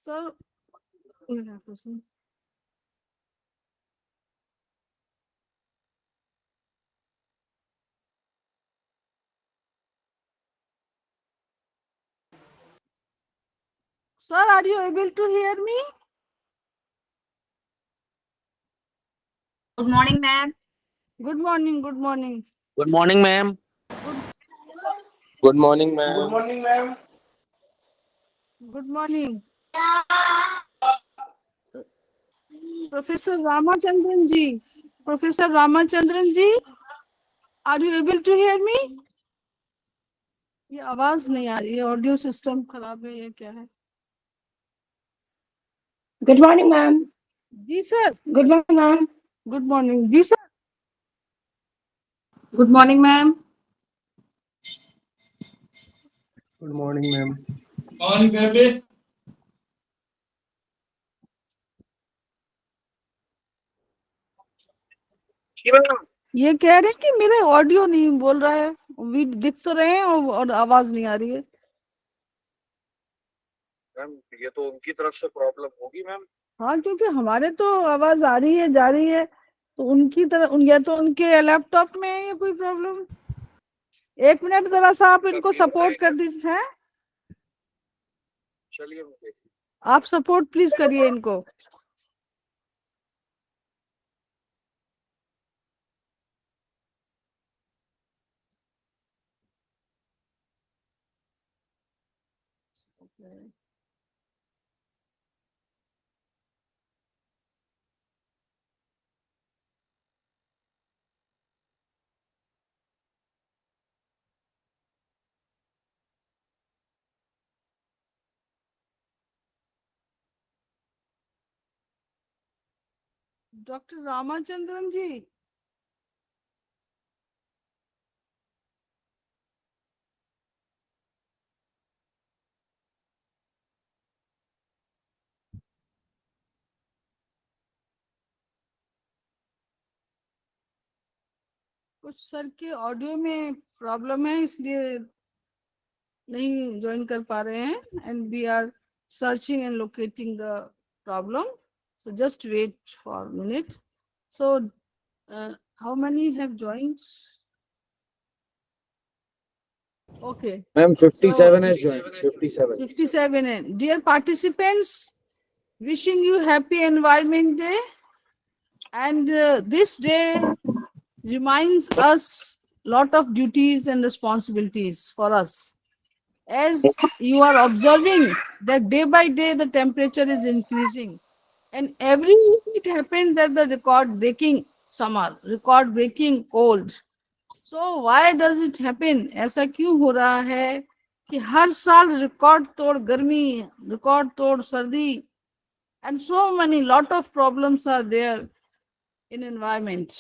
Sir, you have to say. Sir, are you able to hear me? Good morning, ma'am. Good morning. Good morning. Good morning, ma'am. Good, Good morning, ma'am. Good morning, ma'am. good morning. Professor Ramachandran ji. Professor Ramachandran ji, are you able to hear me? ये आवाज नहीं आ रही है, audio system खराब है, ये क्या है? Good morning, ma'am. जी sir. Good morning, ma'am. Good morning जी sir. Good morning, ma'am. Good morning, ma'am. Morning, baby. ये कह रहे हैं कि मेरे ऑडियो नहीं बोल रहा है, दिख तो रहे हैं और आवाज नहीं आ रही है. मैम ये तो उनकी तरफ से प्रॉब्लम होगी मैम. हाँ, क्योंकि हमारे तो आवाज आ रही है, जा रही है, तो उनकी तरह या तो उनके लैपटॉप में है या कोई प्रॉब्लम. एक मिनट जरा सा आप इनको सपोर्ट कर दीजिए. हैं, चलिए मुझे आप सपोर्ट प्लीज करिए इनको. डॉक्टर रामाचंद्रन जी, कुछ सर के ऑडियो में प्रॉब्लम है, इसलिए नहीं ज्वाइन कर पा रहे हैं. And we are searching and locating the problem, so just wait for minute. So how many have joined? Okay. Ma'am 57 है जो 57. 57. Dear participants, wishing you happy Environment Day. And this day reminds us lot of duties and responsibilities for us. As you are observing that day by day the temperature is increasing, and every year it happened that the record breaking summer, record breaking cold. So why does it happen? ऐसा क्यों हो रहा है कि हर साल record तोड़ गर्मी, record तोड़ सर्दी, and so many lot of problems are there in environment.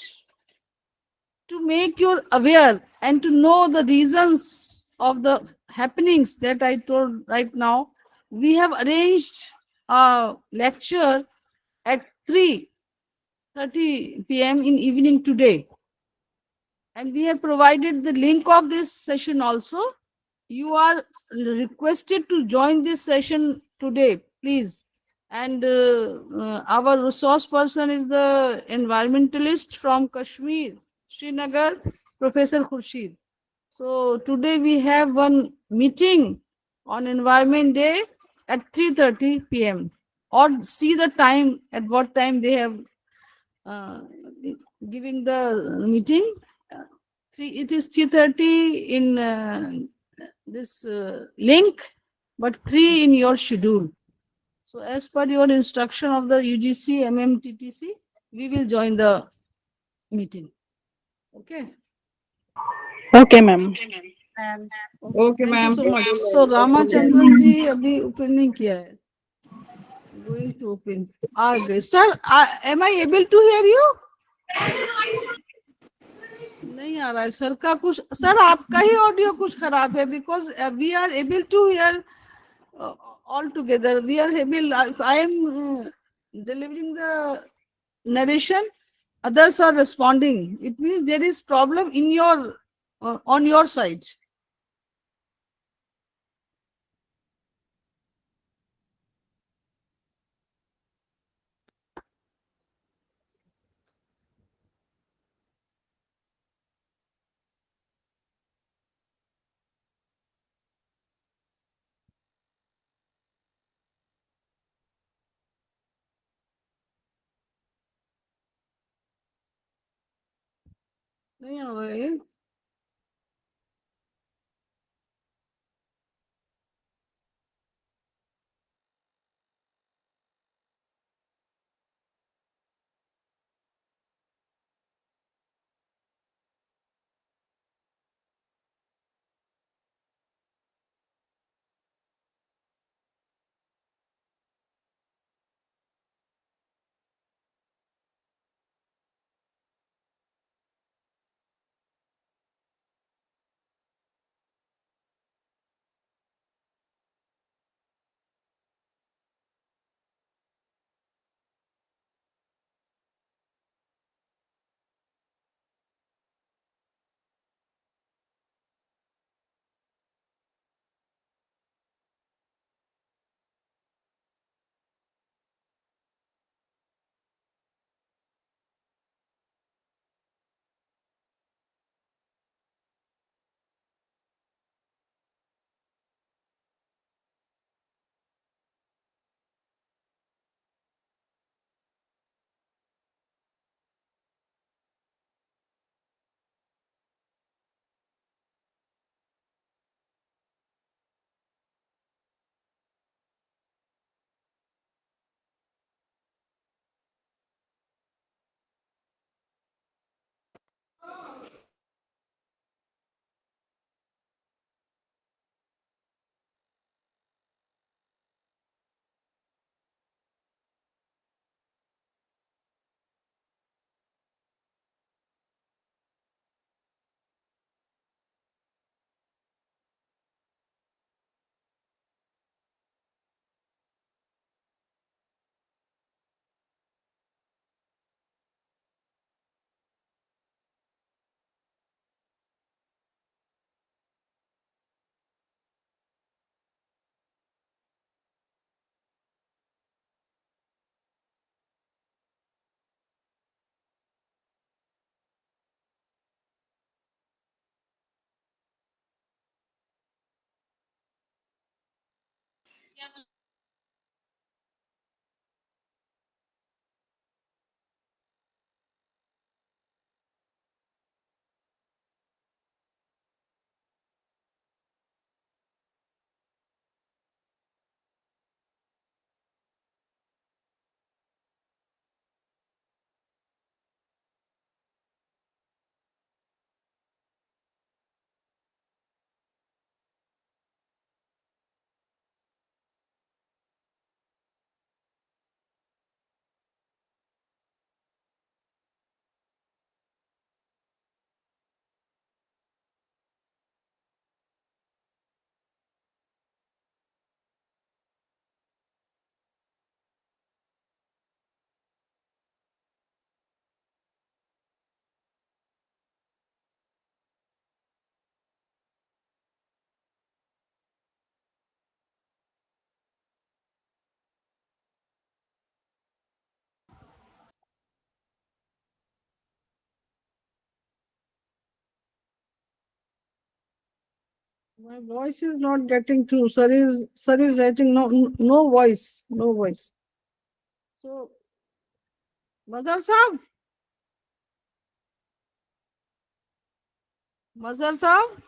To make you aware and to know the reasons of the happenings that I told right now, we have arranged a lecture at 3:30 p.m. in evening today. And we have provided the link of this session also. You are requested to join this session today, please. And our resource person is the environmentalist from Kashmir, Srinagar, Professor Khurshid. So today we have one meeting on Environment Day at 3:30 p.m. Or see the time, at what time they have giving the meeting. It is 3:30 in this link, but 3 in your schedule. So as per your instruction of the UGC MMTTC, we will join the meeting. Okay. Okay, ma'am. Okay, Thank you ma'am. so much. So Ramachandran ji abhi open nahi kiya hai. Going to open. आ गए. Sir, am I able to hear you? नहीं आ रहा है sir का कुछ. Sir आपका ही audio कुछ खराब है, because we are able to hear all together. We are able, if I am delivering the narration, others are responding. It means there is problem in your on your side. नहीं आ रहा है। My voice is not getting through. Sir is writing no voice, no voice. So, Mazhar Saab, Mazhar Saab,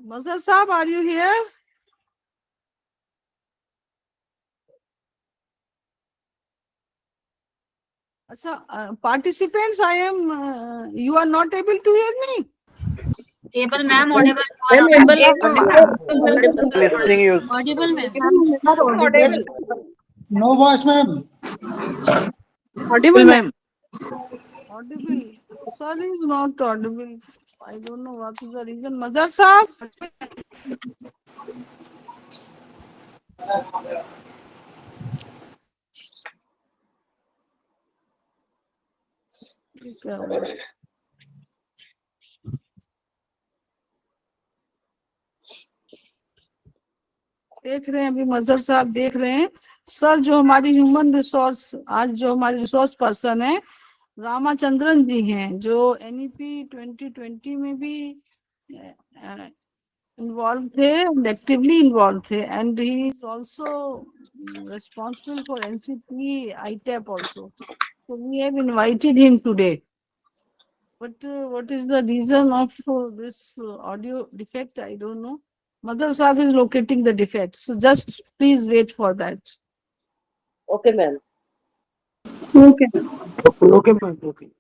Mazhar Saab, are you here? Acha, participants, you are not able to hear me. Able, ma'am, audible. Ma'am, Listening you. Audible, ma'am. No voice, ma'am. Audible, ma'am. Audible. Sir is not audible. I don't know what is the reason. Mazhar Saab, क्या हुआ? देख रहे हैं अभी मजहर साहब देख रहे हैं। सर जो हमारी ह्यूमन रिसोर्स आज जो हमारे रिसोर्स पर्सन है रामाचंद्रन जी हैं जो एनईपी 2020 में भी इन्वॉल्व थे, एक्टिवली इन्वॉल्व थे, and he is also responsible for NCP ITAP also. So we have invited him today. But what is the reason of this audio defect? I don't know. Mazhar Saab is locating the defect. So just please wait for that. Okay, ma'am. Okay. Okay, ma'am. Okay.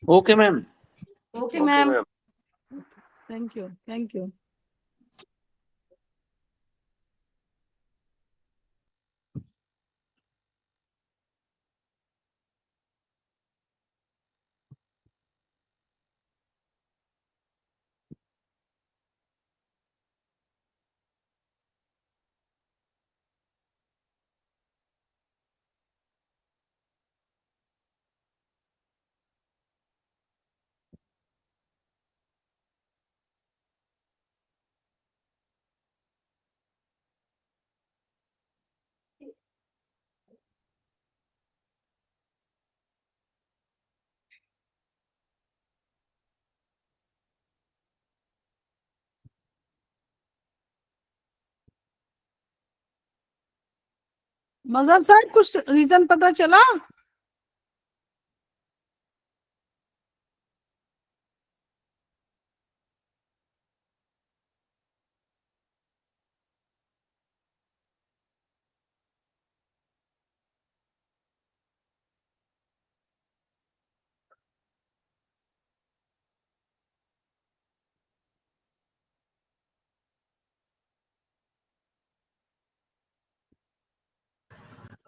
Okay, ma'am. Okay, Okay, ma'am. ma'am. Thank you. Thank you. मजहर साहब कुछ reason पता चला?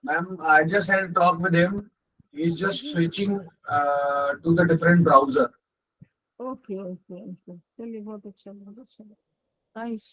Ma'am, I just had a talk with him. He's just switching to the different browser. Okay okay okay चलिए बहुत अच्छा nice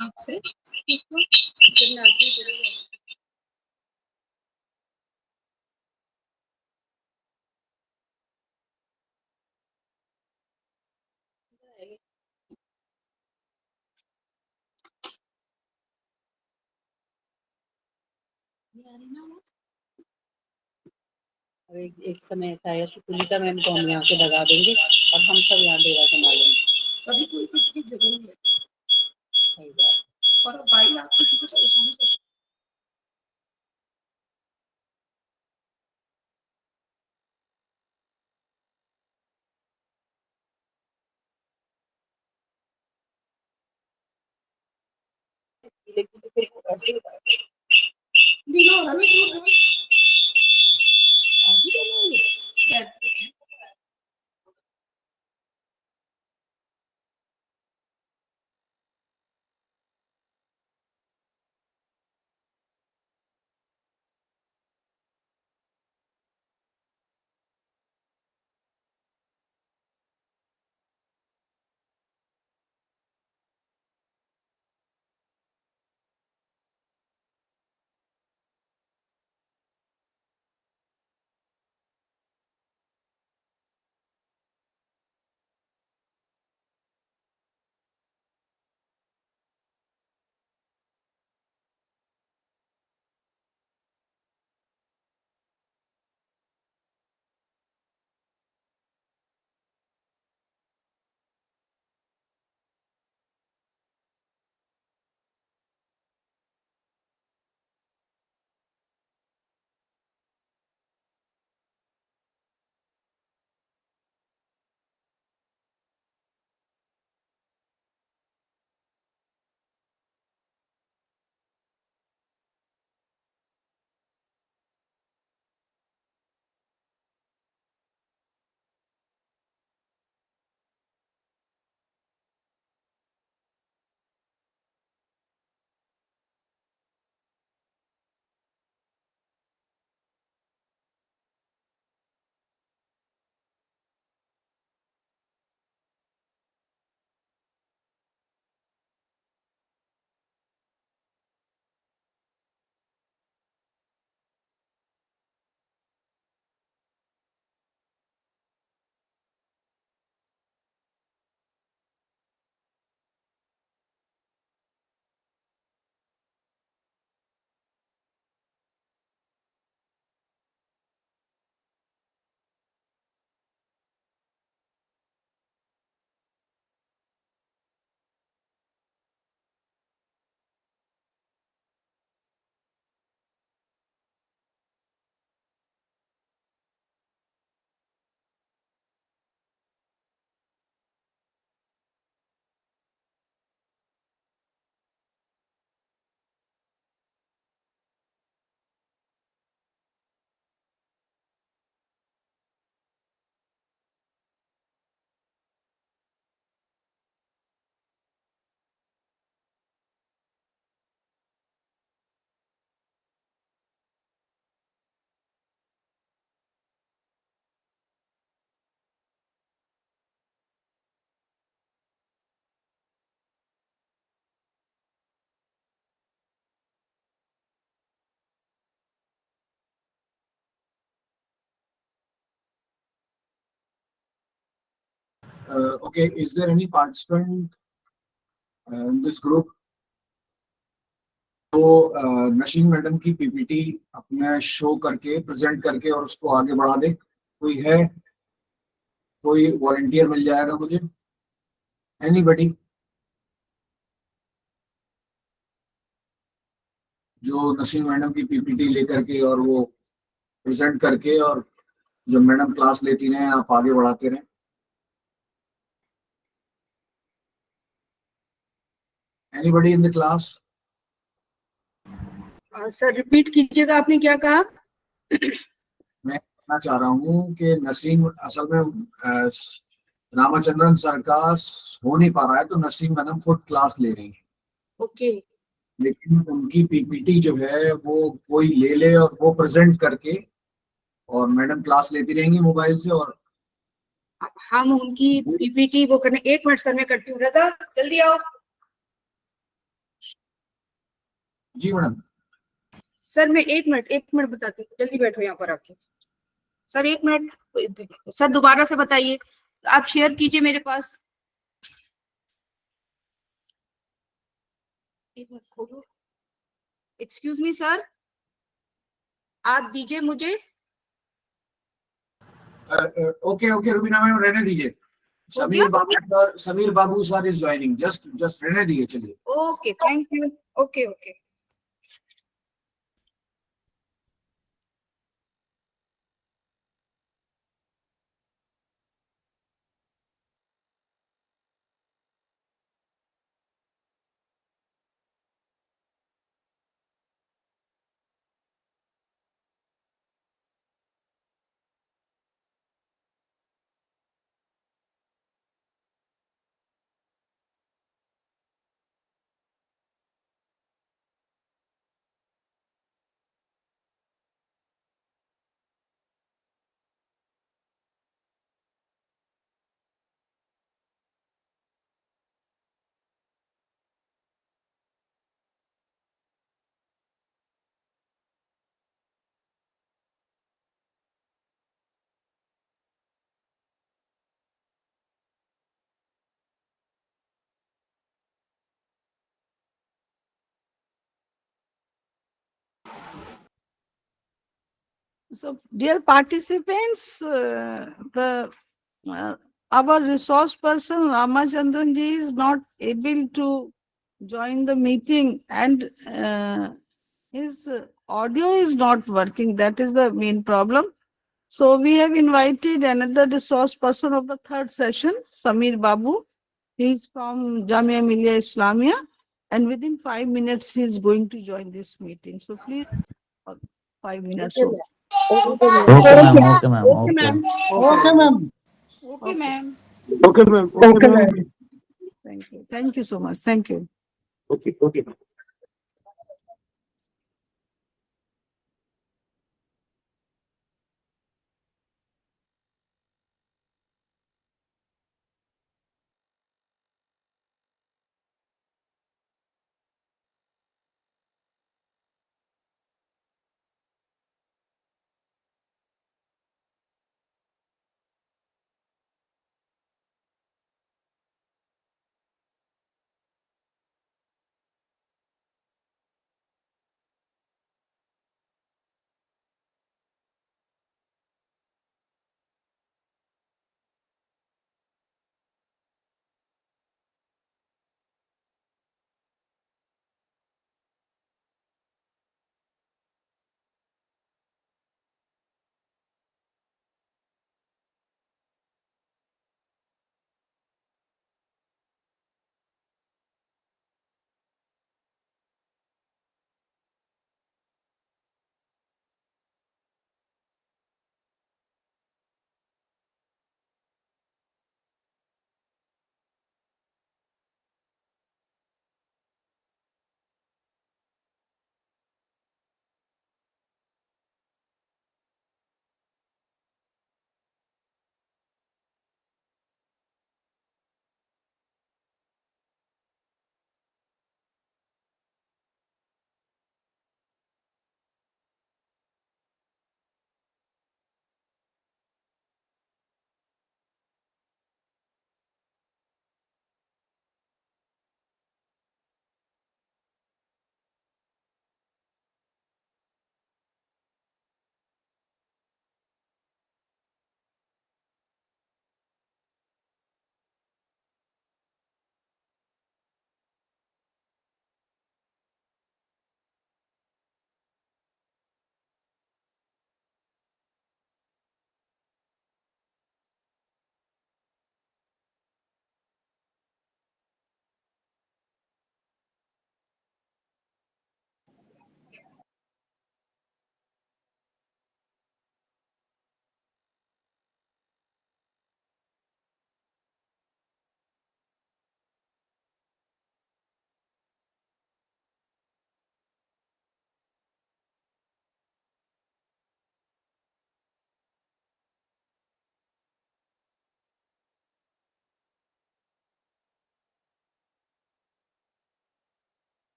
आपसे अब एक समय ऐसा आएगा कि पुलिका मैम को हम यहाँ से भगा देंगे और हम सब यहाँ डेरा संभालेंगे। कभी कोई किसी की जगह नहीं है सही बात। और भाई आप किसी को परेशान कर लेकिन तो फिर ऐसे बिना हो रहा ना शुरू में आज ही बनाएंगे। Okay, is there any participant in this group तो नशीन मैडम की पीपीटी अपना शो करके प्रेजेंट करके और उसको आगे बढ़ा दे? कोई है? कोई वॉलंटियर मिल जाएगा मुझे? एनीबडी जो नशीन मैडम की पीपीटी लेकर के और वो प्रेजेंट करके और जो मैडम क्लास लेती रहे आप आगे बढ़ाते रहें? Anybody in the class? Sir repeat कीजिएगा, आपने क्या कहा? मैं कहना चाह रहा हूँ कि नसीम असल में रामाचंद्रन सर का हो नहीं पा रहा है तो नसीम मैडम खुद क्लास ले रही है, ओके लेकिन उनकी पीपीटी जो है वो कोई ले ले और वो प्रेजेंट करके और मैडम क्लास लेती रहेंगी मोबाइल से। और हम उनकी पीपीटी वो करने 1 मिनट सर मैं करती हूँ। रजा जल्दी आओ। जी मैडम। सर मैं एक मिनट बताती हूँ, जल्दी बैठो यहाँ पर आके। सर 1 मिनट, सर दोबारा से बताइए, आप शेयर कीजिए मेरे पास। एक मिनट खोलो। एक्सक्यूज मी सर, आप दीजिए मुझे। ओके ओके रुबीना मैम, रहने दीजिए। हो गया? समीर बाबू सर इज ज्वाइनिंग, जस्ट रहने दीजिए, चलिए। Okay, thank you. Okay okay. So, dear participants, our resource person Ramachandran ji is not able to join the meeting, and his audio is not working. That is the main problem. So we have invited another resource person of the third session, Samir Babu. He is from Jamia Millia Islamia, and within 5 minutes he is going to join this meeting. So please, 5 minutes. Okay, only. ma'am. Okay, ma'am. Okay ma'am, okay ma'am, okay ma'am. okay. Okay ma'am. Okay, ma'am. Okay, ma'am. Thank you. Thank you so much. Thank you. Okay, okay.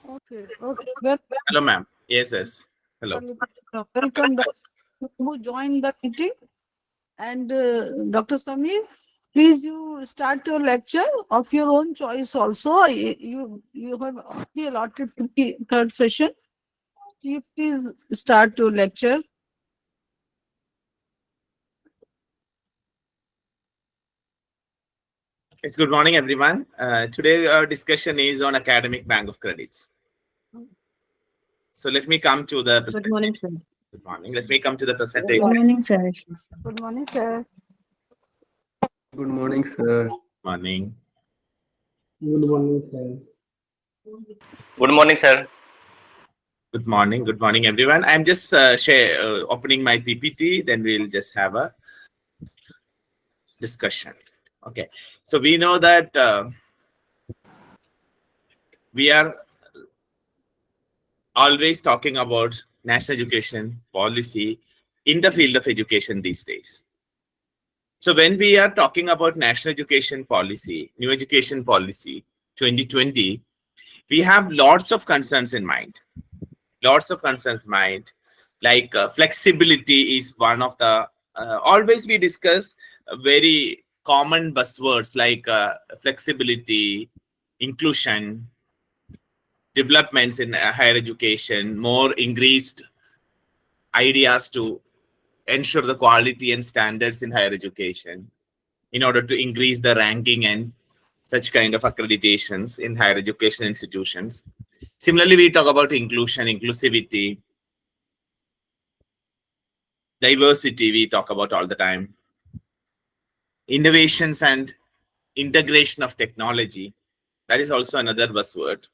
Okay. Hello, ma'am. Yes, yes. Hello. Welcome, who joined the meeting. And Dr. Samir, please you start your lecture of your own choice also. You have already allotted third session. You please start your lecture. Yes, good morning, everyone. Today our discussion is on academic bank of credits. So let me come to the Good morning, sir. Good morning. Let me come to the presentation. morning, sir. Good morning, sir. Good morning, sir. Morning. Good morning, sir. Good morning, sir. Good morning. Good morning, everyone. I'm just opening my PPT. Then we'll just have a discussion. Okay. So we know that we are always talking about national education policy in the field of education these days. So when we are talking about national education policy, new education policy 2020, we have lots of concerns in mind. Lots of concerns in mind, like flexibility is one of the, always we discuss very common buzzwords like flexibility, inclusion, developments in higher education, more increased ideas to ensure the quality and standards in higher education in order to increase the ranking and such kind of accreditations in higher education institutions. Similarly, we talk about inclusion, inclusivity, diversity, we talk about all the time, innovations and integration of technology. That is also another buzzword.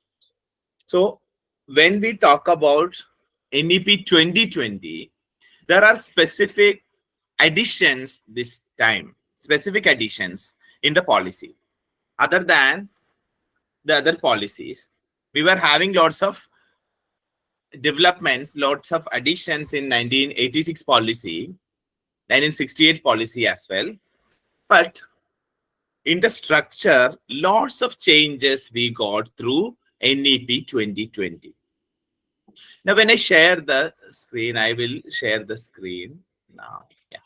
So when we talk about NEP 2020, there are specific additions this time, specific additions in the policy. Other than the other policies, we were having lots of developments, lots of additions in 1986 policy, 1968 policy as well. But in the structure, lots of changes we got through NEP 2020. Now, when I share the screen, I will share the screen now. Yeah.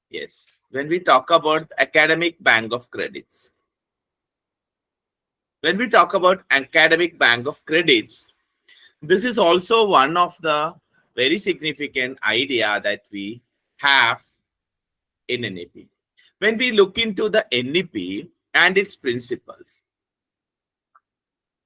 Yes. When we talk about academic bank of credits, when we talk about academic bank of credits, this is also one of the very significant idea that we have in NEP. When we look into the NEP and its principles,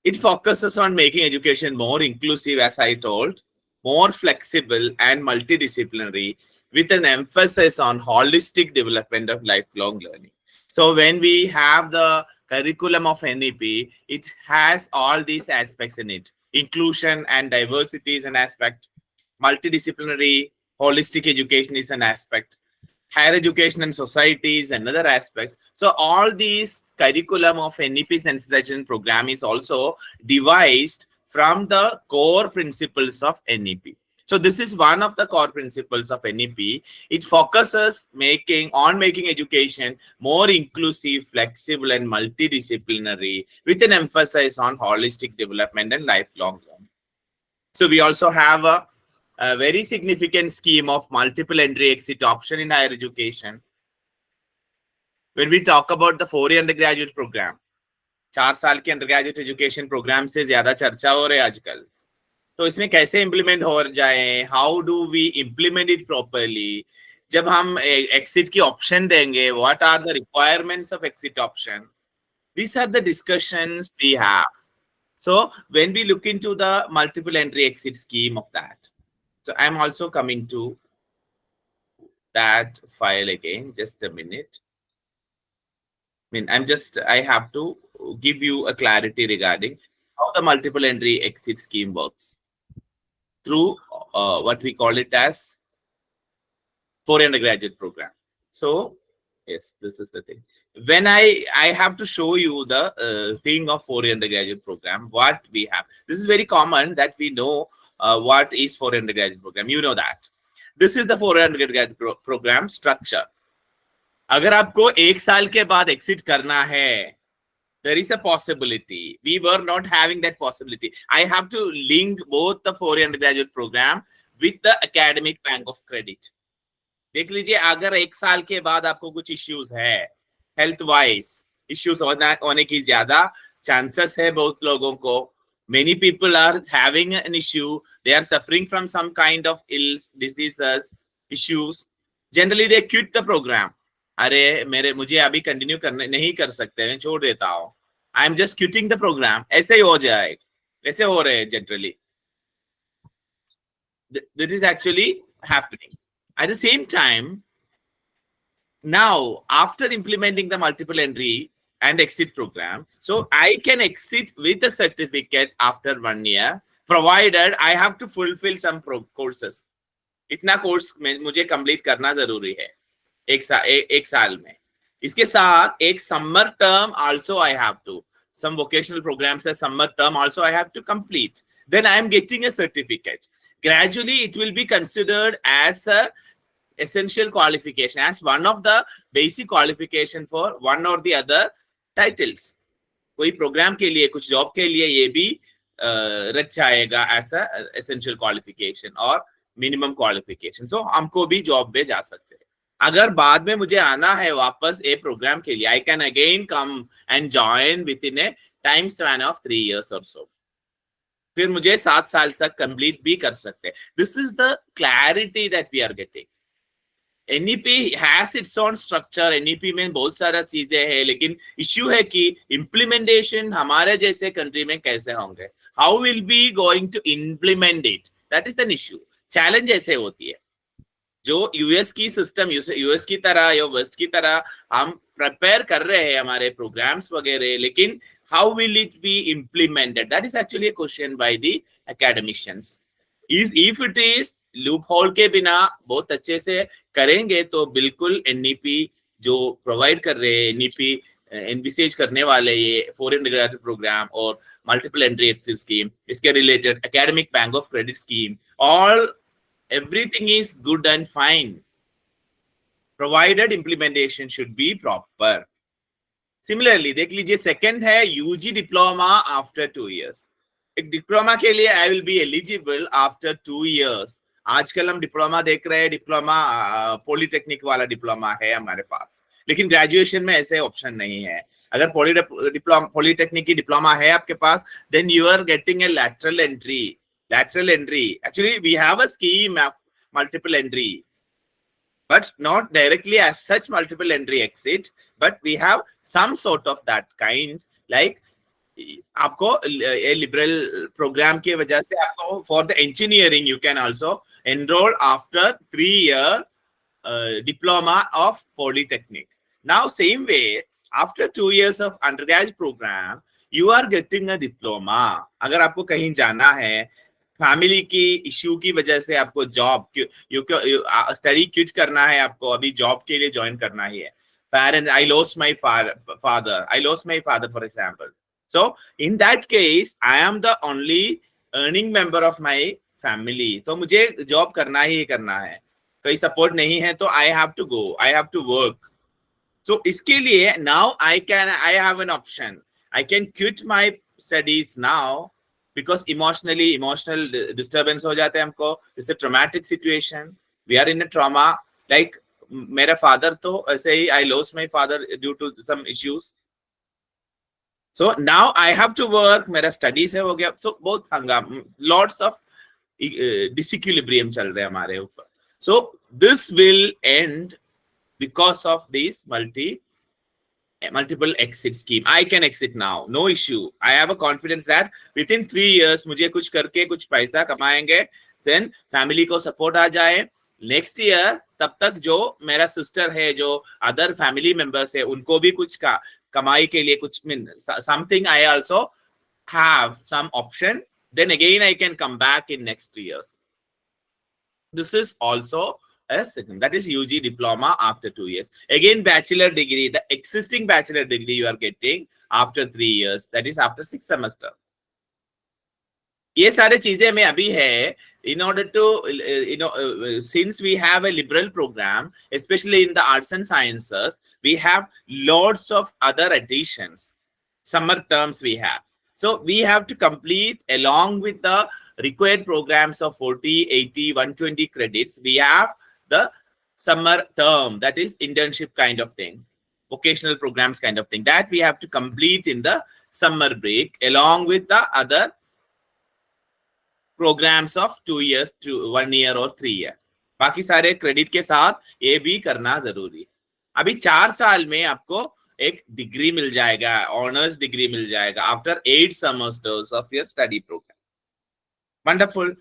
it focuses on making education more inclusive, as I told, more flexible and multidisciplinary, with an emphasis on holistic development of lifelong learning. So when we have the curriculum of NEP, it has all these aspects in it. Inclusion and diversity is an aspect. Multidisciplinary, holistic education is an aspect. Higher education and society is another aspect. So all these curriculum of NEP sensitization program is also devised from the core principles of NEP. So this is one of the core principles of NEP. It focuses on making education more inclusive, flexible, and multidisciplinary, with an emphasis on holistic development and lifelong learning. So we also have a very significant scheme of multiple entry exit option in higher education. When we talk about the 4-year undergraduate program, 4 साल के undergraduate education program से ज्यादा चर्चा हो रही है आजकल. तो इसमें कैसे implement हो जाए? How do we implement it properly? जब हम exit की option देंगे, what are the requirements of exit option? These are the discussions we have. So when we look into the multiple entry exit scheme of that, so I'm also coming to that file again, just a minute. I have to give you a clarity regarding how the multiple entry exit scheme works through what we call it as 4-year undergraduate program. So yes, this is the thing. When I have to show you the thing of 4-year undergraduate program, what we have. This is very common that we know what is 4-year undergraduate program. You know that. This is the 4-year undergraduate program structure. अगर आपको 1 साल के बाद exit करना है, there is a possibility. We were not having that possibility. I have to link both the 4 undergraduate program with the academic bank of credit. देख लीजिए, अगर 1 साल के बाद आपको कुछ इश्यूज है, हेल्थ वाइज इश्यूज होने की ज्यादा चांसेस है बहुत लोगों को. Many people are having an issue. They are suffering from some kind of ills, diseases, issues. Generally, they quit the program. अरे मुझे अभी कंटिन्यू करने नहीं कर सकते, मैं छोड़ देता हूँ. I am just quitting the program. ऐसे ही हो जाए, ऐसे हो रहे हैं generally. That is actually happening. At the same time, now after implementing the multiple entry and exit program, so I can exit with a certificate after 1 year, provided I have to fulfill some courses. इतना course मुझे complete करना जरूरी है एक साल में. इसके साथ एक summer term also I have to, some vocational programs as summer term also I have to complete. Then I am getting a certificate. Gradually it will be considered as a essential qualification, as one of the basic qualification for one or the other titles. कोई programme के लिए, कुछ job के लिए ये भी रख जाएगा as a essential qualification और minimum qualification. So हमको भी जॉब पे जा सकते हैं. अगर बाद में मुझे आना है वापस ए प्रोग्राम के लिए, I can again come and join within a time span of 3 years or so. फिर मुझे 7 साल तक कंप्लीट भी कर सकते हैं. This is the clarity that we are getting. NEP has its own structure. NEP में बहुत सारा चीजें हैं, लेकिन इश्यू है कि इम्प्लीमेंटेशन हमारे जैसे कंट्री में कैसे होंगे. How will we going to implement it? That is an issue. Challenge ऐसे होती है. जो यूएस की सिस्टम, यूएस की तरह या वेस्ट की तरह हम प्रिपेयर कर रहे हैं हमारे प्रोग्राम्स वगैरह, लेकिन how will it be implemented? That is actually a question by the academicians. If it is loophole के बिना बहुत अच्छे से करेंगे तो बिल्कुल NEP जो प्रोवाइड कर रहे हैं, NEP एनविसेज करने वाले ये फॉरेन ग्रेजुएट प्रोग्राम और मल्टीपल एंट्री एक्सिट स्कीम, इसके related academic bank of credit scheme, all everything is good and fine, provided implementation should be proper. Similarly, देख लीजिए सेकंड है यूजी डिप्लोमा आफ्टर 2 years. एक diploma के लिए I will be eligible after 2 years. आजकल हम diploma देख रहे हैं, डिप्लोमा पॉलिटेक्निक वाला डिप्लोमा है हमारे पास, लेकिन ग्रेजुएशन में ऐसे ऑप्शन नहीं है. अगर पॉलिटेक्निक की डिप्लोमा है आपके पास, then you are getting a lateral entry. Lateral entry. Actually, we have a scheme of multiple entry, but not directly as such multiple entry exit, but we have some sort of that kind. Like आपको a liberal program की वजह से आपको for the engineering you can also enroll after 3-year diploma of polytechnic. Now same way, after 2 years of undergraduate program, you are getting a diploma. अगर आपको कहीं जाना है, फैमिली की इश्यू की वजह से आपको जॉब स्टडी क्विट करना है, आपको अभी जॉब के लिए ज्वाइन करना ही है. Parent, I lost my father for example. So in that case I am the only earning member of my family. तो मुझे जॉब करना ही करना है, कोई सपोर्ट नहीं है, तो I have to go, I have to work. So इसके लिए now I have an option. I can quit my studies now because emotional disturbance हो जाते हैं हमको. It's a traumatic situation. We are in a trauma. Like मेरा father तो ऐसे ही, I lost my father due to some issues. So now I have to work. मेरा studies है हो गया. So बहुत हंगामा, lots of disequilibrium चल रहे हैं हमारे ऊपर. So this will end because of this multiple exit scheme. I can exit now, no issue. I have a confidence that within 3 years मुझे कुछ करके कुछ पैसा कमाएंगे, then family को support आ जाए. Next year तब तक जो मेरा sister है, जो other family members है, उनको भी कुछ कमाई के लिए कुछ something I also have some option. Then again I can come back in next 3 years. This is also a second, that is UG diploma after 2 years. Again, bachelor degree, the existing bachelor degree you are getting after 3 years, that is after 6 semester. ये सारे चीजें में अभी है. In order to since we have a liberal program, especially in the arts and sciences, we have lots of other additions. summer terms we have. So we have to complete along with the required programs of 40, 80, 120 credits. We have the summer term, that is internship kind of thing, vocational programs kind of thing, that we have to complete in the summer break along with the other programs of 2 years to 1 year or 3 year. बाकी सारे credit के साथ ये भी करना जरूरी है. अभी 4 साल में आपको एक डिग्री मिल जाएगा, ऑनर्स डिग्री मिल जाएगा after 8 semesters of your study programme. Wonderful.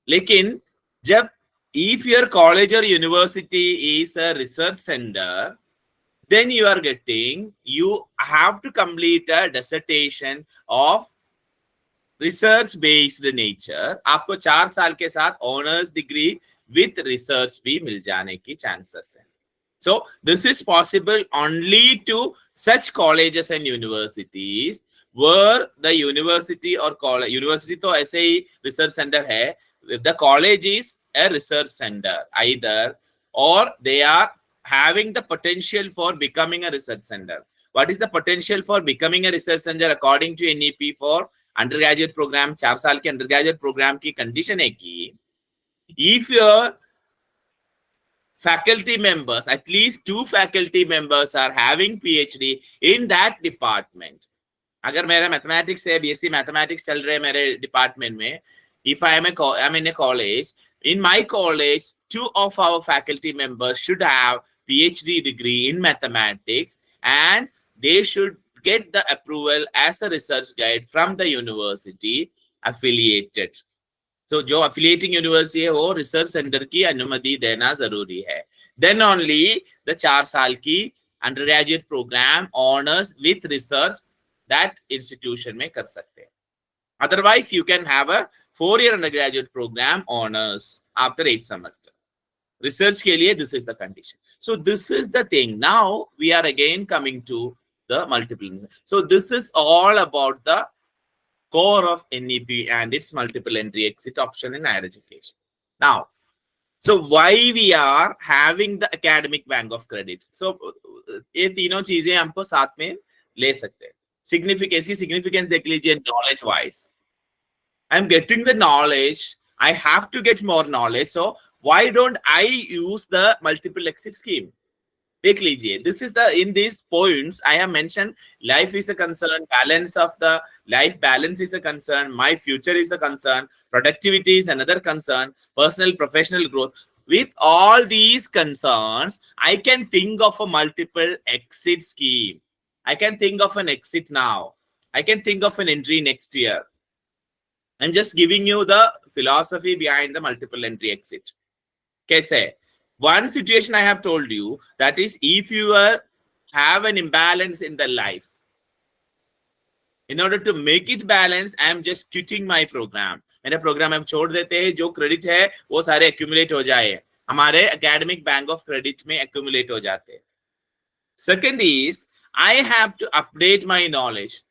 लेकिन जब if your college or university is a research center, then you have to complete a dissertation of research based nature. आपको 4 साल के साथ ऑनर्स डिग्री विथ रिसर्च भी मिल जाने की chances है. So this is possible only to such colleges and universities where the university और college, university तो ऐसे ही रिसर्च सेंटर है, the college is a research center either, or they are having the potential for becoming a research center. What is the potential for becoming a research center according to NEP for undergraduate program? 4 साल के undergraduate program की condition है कि if your faculty members, at least 2 faculty members are having PhD in that department. अगर मेरा mathematics है, BSc mathematics चल रहे हैं मेरे डिपार्टमेंट में, if I'm in a college, in my college 2 of our faculty members should have PhD degree in mathematics and they should get the approval as a research guide from the university affiliated. So जो affiliating university है वो research center की अनुमति देना जरूरी है. Then only the 4 साल की undergraduate program honors with research that institution में कर सकते हैं. Otherwise you can have a 4-year undergraduate program honors after 8 semesters. Research के लिए this is the condition. So this is the thing. Now we are again coming to the multiple. So this is all about the core of NEP and its multiple entry exit option in higher education. Now, so why we are having the academic bank of credits? So ये तीनों चीजें हमको साथ में ले सकते हैं. Significance देख लीजिए knowledge wise. I'm getting the knowledge. I have to get more knowledge. So why don't I use the multiple exit scheme? देख लीजिए. This is the, in these points I have mentioned, life is a concern, balance of the life balance is a concern, my future is a concern, productivity is another concern, personal professional growth. With all these concerns, I can think of a multiple exit scheme. I can think of an exit now. I can think of an entry next year. I'm just giving you the philosophy behind the multiple entry exit. कैसे? One situation I have told you, that is if you have an imbalance in the life, in order to make it balance, I am just quitting my program. मेरा program हम छोड़ देते हैं, जो credit है वो सारे accumulate हो जाए, हमारे academic bank of credits में accumulate हो जाते हैं. Second is I have to update my knowledge.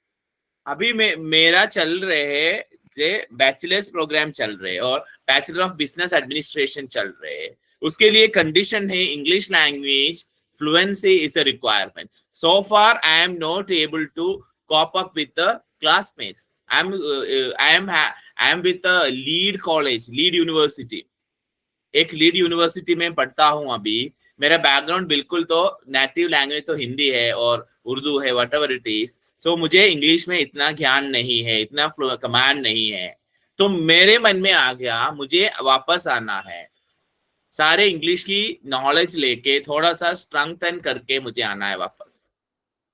अभी मेरा चल रहे है बैचलर्स प्रोग्राम चल रहे और बैचलर ऑफ बिजनेस एडमिनिस्ट्रेशन चल रहे हैं. उसके लिए कंडीशन है English language fluency is the requirement. So far I am not able to cope up with the classmates. I am with the lead college, lead university. एक lead university में पढ़ता हूँ अभी. मेरा बैकग्राउंड बिल्कुल तो नेटिव लैंग्वेज तो हिंदी है और उर्दू है, व्हाटएवर इट इज. सो मुझे इंग्लिश में इतना ज्ञान नहीं है, इतना कमांड नहीं है. तो मेरे मन में आ गया मुझे वापस आना है, सारे इंग्लिश की नॉलेज लेके थोड़ा सा स्ट्रेंथन करके मुझे आना है वापस.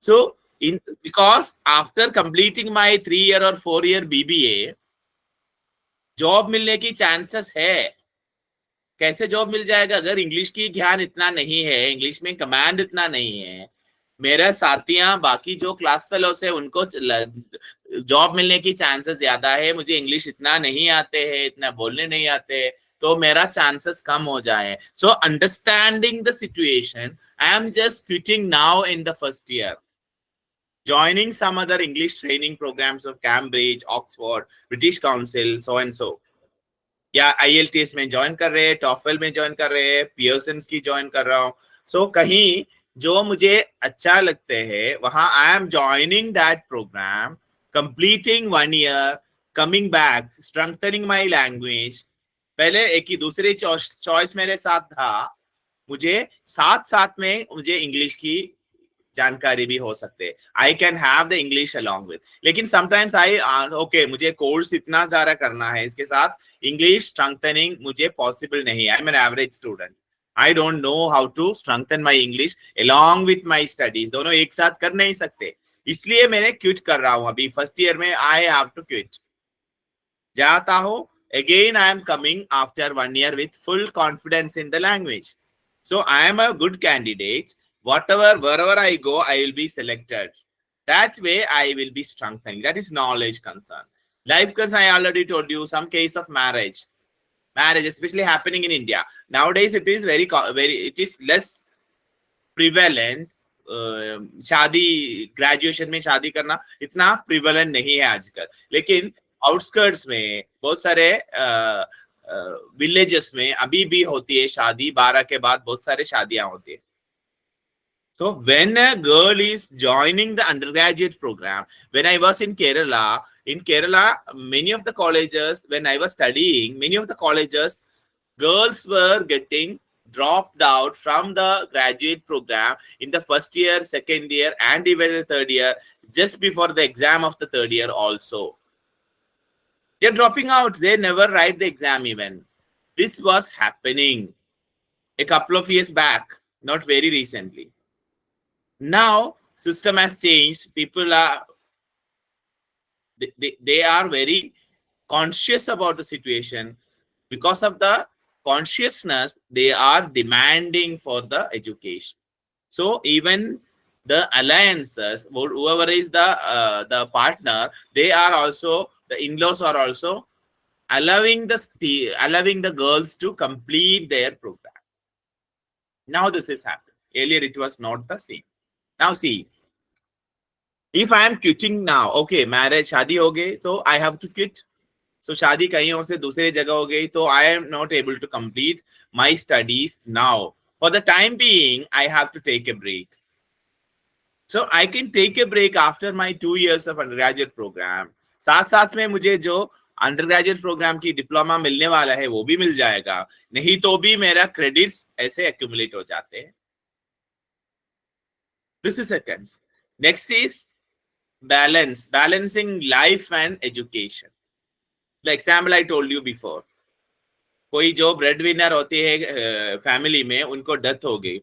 So in because after completing my 3 year और 4 year BBA, जॉब मिलने की चांसेस है. कैसे जॉब मिल जाएगा अगर इंग्लिश की ज्ञान इतना नहीं है, इंग्लिश में कमांड इतना नहीं है. मेरा साथियां बाकी जो क्लास फेलोस है उनको जॉब मिलने की चांसेस ज्यादा है. मुझे इंग्लिश इतना नहीं आते हैं, इतना बोलने नहीं आते, तो मेरा चांसेस कम हो जाए. So understanding the situation, I am just quitting now in the first year, joining some other English training programs of Cambridge, Oxford, British Council, so and so. या IELTS में ज्वाइन कर रहे हैं, TOEFL में join कर रहे हैं, Pearson की ज्वाइन कर रहा हूँ. सो कहीं जो मुझे अच्छा लगते हैं वहां I am joining that programme, completing 1 year, coming back, strengthening my language. पहले एक ही दूसरी चॉइस मेरे साथ था, मुझे साथ साथ में मुझे इंग्लिश की जानकारी भी हो सकते, I can have the English along with. लेकिन समटाइम्स आई ओके मुझे कोर्स इतना सारा करना है, इसके साथ इंग्लिश स्ट्रेंथनिंग मुझे पॉसिबल नहीं। I am an average student, I don't know how to strengthen my English along with my studies, दोनों एक साथ कर नहीं सकते। इसलिए मैंने क्विट कर रहा हूं अभी फर्स्ट ईयर में, आई हैव टू क्विट। जाता हूं again, I am coming after 1 year with full confidence in the language. So I am a good candidate. Wherever I go, I will be selected. That way, I will be strengthening. That is knowledge concern. Life concern, I already told you, some case of marriage. Marriage, especially happening in India. Nowadays, it is it is less prevalent. शादी, graduation में शादी करना इतना prevalent नहीं है आजकल, लेकिन outskirts में बहुत सारे विलेजेस में अभी भी होती है शादी, 12 के बाद बहुत सारे शादियां होती है। So when a girl is joining the undergraduate program, when I was in Kerala, many of the colleges, when I was studying, many of the colleges, girls were getting dropped out from the graduate program in the first year, second year, and even the third year, just before the exam of the third year also. They're dropping out. They never write the exam even. This was happening a couple of years back, not very recently. Now, system has changed. People are, they are very conscious about the situation. Because of the consciousness, they are demanding for the education. So even the alliances, whoever is the partner, they are also, the in-laws are also allowing the girls to complete their programs. Now this is happening. Earlier it was not the same. Now see, if I am quitting now, okay, marriage, शादी हो गई, so I have to quit. So शादी कहीं और से दूसरी जगह हो गई, तो I am not able to complete my studies now. For the time being, I have to take a break. So I can take a break after my 2 years of undergraduate program. साथ साथ में मुझे जो undergraduate programme की diploma मिलने वाला है वो भी मिल जाएगा, नहीं तो भी मेरा क्रेडिट्स ऐसे एक्यूमुलेट हो जाते हैं। This is seconds. Next is balancing life and education. The example I told you before. कोई जो ब्रेड विनर होती है फैमिली में, उनको डेथ हो गई,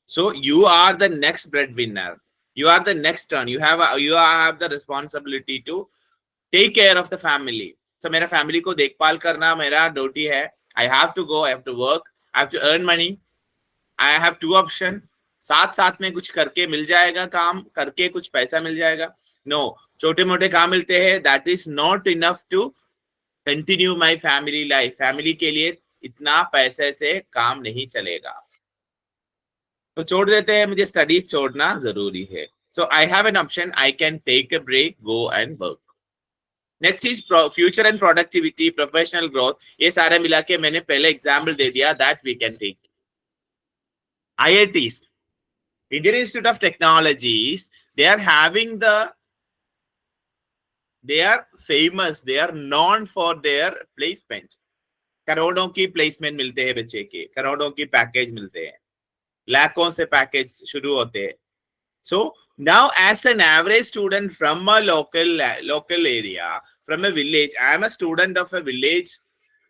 so you are the next breadwinner, you are the next turn, you have the responsibility to take care of the family. So मेरा family को देखभाल करना मेरा ड्यूटी है. I have to go, I have to work, I have to earn money. I have two option. साथ साथ में कुछ करके मिल जाएगा, काम करके कुछ पैसा मिल जाएगा. No, छोटे मोटे काम मिलते हैं, that is not enough to continue my family life. Family के लिए इतना पैसे से काम नहीं चलेगा, तो छोड़ देते हैं. मुझे स्टडीज छोड़ना जरूरी है. So I have an option, I can take a break, go and work. Next is future and productivity, professional growth. ये सारे मिला के मैंने पहले एग्जाम्पल दे दिया, that we can take. IITs, Indian Institute of Technologies, they are famous, they are known for their placement. करोड़ों की placement मिलते हैं बच्चे के, करोड़ों की पैकेज मिलते हैं, लाखों से पैकेज शुरू होते हैं. So now as an average student from a local area, from a village, I am a student of a village.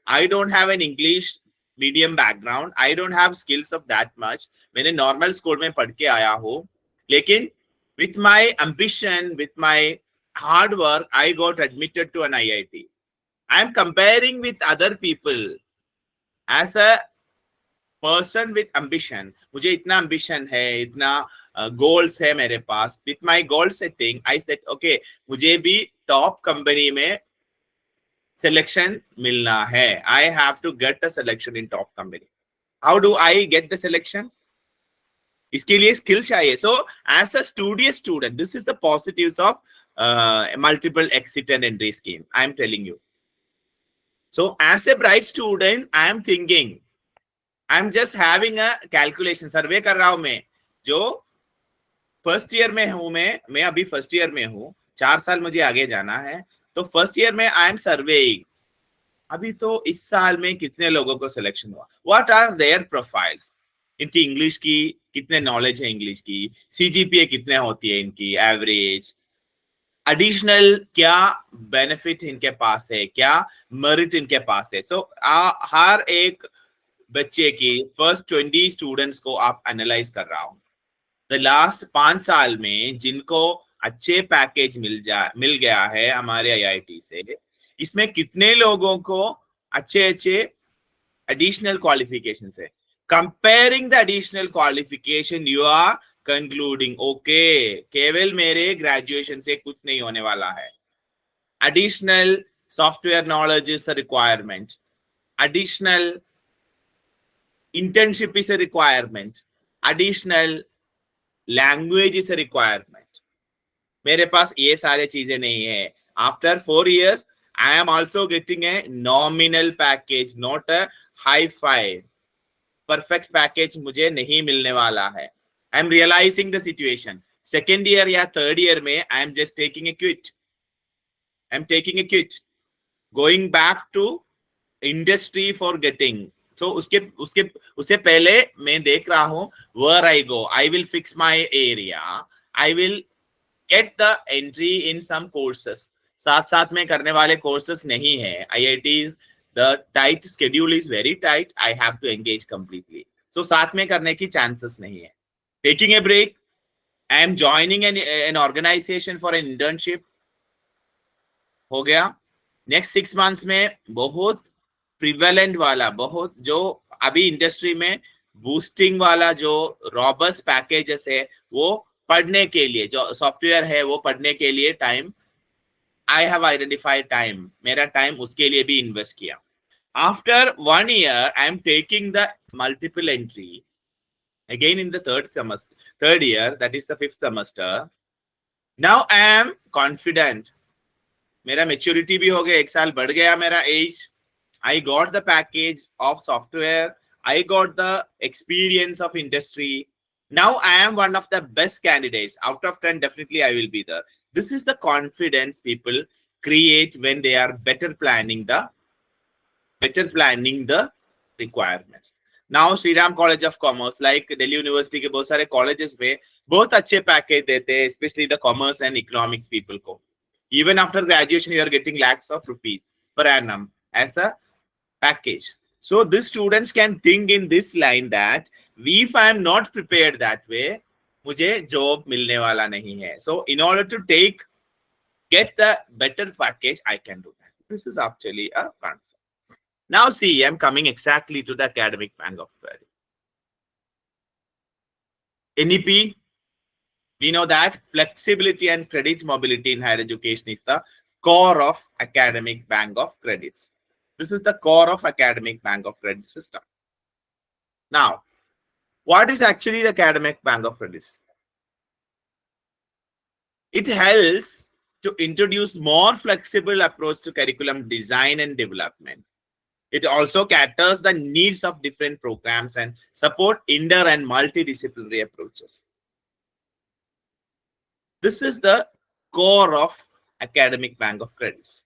I don't have an English medium background. I don't have skills of that much. मैंने normal school में पढ़ के आया हूँ, लेकिन with my ambition, with my hard work, I got admitted to an IIT. I am comparing with other people. As a person with ambition, मुझे इतना ambition है, इतना goals है मेरे पास. With my goal setting, I said, okay, मुझे भी top company में selection मिलना है. I have to get a selection in top company. How do I get the selection? इसके लिए skill चाहिए. So as a studious student, this is the positives of multiple exit and entry scheme. I am telling you. So as a bright student, I am thinking, I am just having a calculation, survey कर रहा हूं मैं, जो first year में हूं, मैं अभी first year में हूं, 4 साल मुझे आगे जाना है, तो फर्स्ट ईयर में आई एम सर्वेइंग अभी तो इस साल में कितने लोगों को सिलेक्शन हुआ, व्हाट आर देयर प्रोफाइल्स, इनकी इंग्लिश की कितने नॉलेज है, इंग्लिश की सीजीपीए कितने होती है, इनकी एवरेज, एडिशनल क्या बेनिफिट इनके पास है, क्या मेरिट इनके पास है। सो हर एक बच्चे की फर्स्ट 20 स्टूडेंट्स को आप एनालाइज कर रहा हूं। द लास्ट 5 साल में जिनको अच्छे पैकेज मिल गया है हमारे आईआईटी से, इसमें कितने लोगों को अच्छे एडिशनल क्वालिफिकेशन है। Comparing the additional qualification you are concluding okay, केवल मेरे ग्रेजुएशन से कुछ नहीं होने वाला है। Additional software knowledge is a requirement, additional internship is a requirement, additional language is a requirement। मेरे पास ये सारे चीजें नहीं है। After 4 years I am also getting a nominal package, not a high-fi perfect package मुझे नहीं मिलने वाला है। I am realizing the situation। Second year या third year में I am just taking a quit, I am taking a quit, going back to industry for getting। तो उसके पहले मैं देख रहा हूं where I go, I will fix my area, I will get the entry in some courses। साथ में करने वाले courses नहीं है। IITs the tight schedule is very tight, I have to engage completely। so साथ में करने की chances नहीं है। taking a break, I am joining an organization for an internship हो गया। next 6 months में बहुत प्रिवेलेंट वाला, बहुत जो अभी इंडस्ट्री में बूस्टिंग वाला जो रॉबस्ट पैकेजेस है, वो पढ़ने के लिए, जो सॉफ्टवेयर है वो पढ़ने के लिए time, I have identified time, मेरा टाइम उसके लिए भी इन्वेस्ट किया। After 1 year I am taking the multiple entry again in the third year, that is the 5th semester। Now I am confident, मेरा मेच्योरिटी भी हो गया, 1 साल बढ़ गया मेरा as. I got the package of software, I got the experience of industry, now I am one of the best candidates out of 10, definitely I will be there। this is the confidence people create when they are better planning the requirements। now Sriram College of Commerce, like Delhi University के बहुत सारे colleges में बहुत अच्छे package देते हैं, especially the commerce and economics people को। even after graduation you are getting lakhs of rupees per annum as a package। so these students can think in this line that if I am not prepared that way, मुझे job मिलने वाला नहीं है। so in order to get the better package, I can do that। this is actually a concept। now see, I am coming exactly to the academic bank of credit। NEP, we know that flexibility and credit mobility in higher education is the core of academic bank of credits। this is the core of academic bank of credit system। now what is actually the academic bank of credits? it helps to introduce more flexible approach to curriculum design and development। it also caters the needs of different programs and support inter and multidisciplinary approaches। this is the core of academic bank of credits।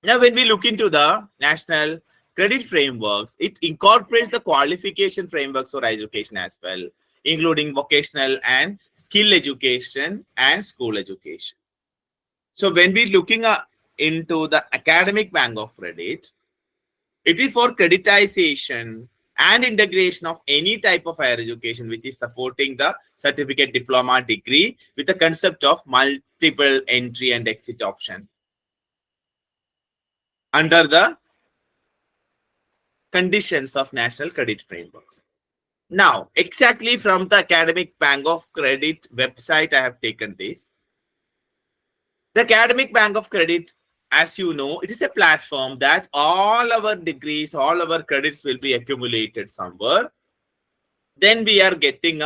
now when we look into the national credit frameworks, it incorporates the qualification frameworks for education as well, including vocational and skill education and school education। so when we looking into the academic bank of credit, it is for creditization and integration of any type of higher education which is supporting the certificate, diploma, degree with the concept of multiple entry and exit option under the conditions of national credit frameworks। now exactly from the academic bank of credit website I have taken this। the academic bank of credit, as you know, it is a platform that all our degrees, all our credits will be accumulated somewhere, then we are getting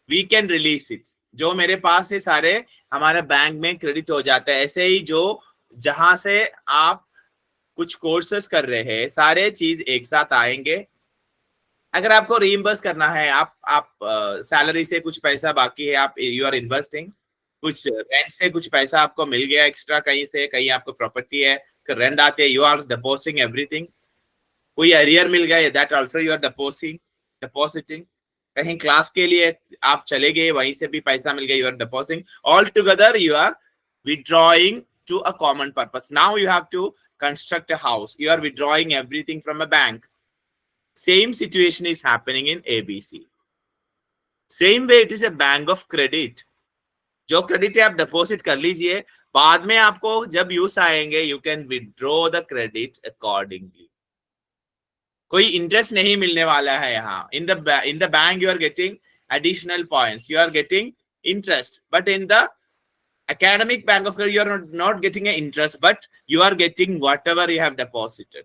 we can release it। जो मेरे पास है सारे हमारे bank में credit हो जाता है। ऐसे ही जो जहां से आप कुछ कोर्सेस कर रहे हैं, सारे चीज एक साथ आएंगे अगर आपको रीइंबर्स करना है, आप सैलरी से कुछ पैसा बाकी है, आप यू आर इन्वेस्टिंग, कुछ रेंट से कुछ पैसा आपको मिल गया एक्स्ट्रा, कहीं से कहीं आपको प्रॉपर्टी है, उसका रेंट आते हैं, यू आर डिपॉजिटिंग एवरीथिंग। कोई एरियर मिल गया, that also you are depositing. कहीं क्लास के लिए आप चले गए, वहीं से भी पैसा मिल गया, you are depositing. All together you are withdrawing to a common purpose. Now you have to construct a house. You are withdrawing everything from a bank. Same situation is happening in ABC. Same way it is a bank of credit. जो credit है आप deposit कर लीजिए, बाद में आपको जब use आएंगे you can withdraw the credit accordingly. कोई इंटरेस्ट नहीं मिलने वाला है यहाँ। In the bank you are getting additional points, you are getting interest, but in the academic bank of credit you are not getting an interest, but you are getting whatever you have deposited.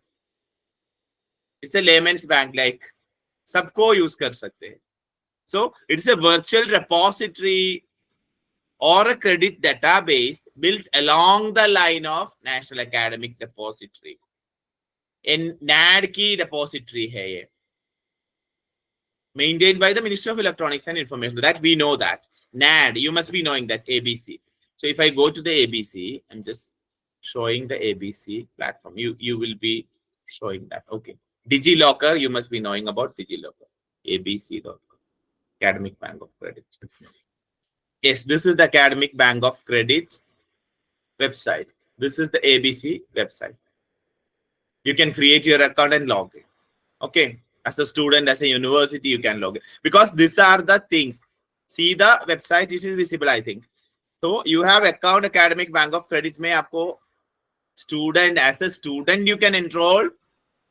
It's a layman's bank, like सबको use कर सकते हैं. So it's a virtual repository or a credit database built along the line of National Academic Depository. In NAD की depository है ये, maintained by the Ministry of Electronics and Information. That we know that. NAD, you must be knowing that, ABC. So if I go to the ABC, I'm just showing the ABC platform. You will be showing that. Okay. DigiLocker, you must be knowing about DigiLocker. ABC.com. Academic Bank of Credit. Yes, this is the Academic Bank of Credit website. This is the ABC website. You can create your account and log in. Okay. As a student, as a university, you can log in. Because these are the things. See the website, this is visible, I think. So you have account Academic Bank of Credit में आपको student, as a student you can enroll,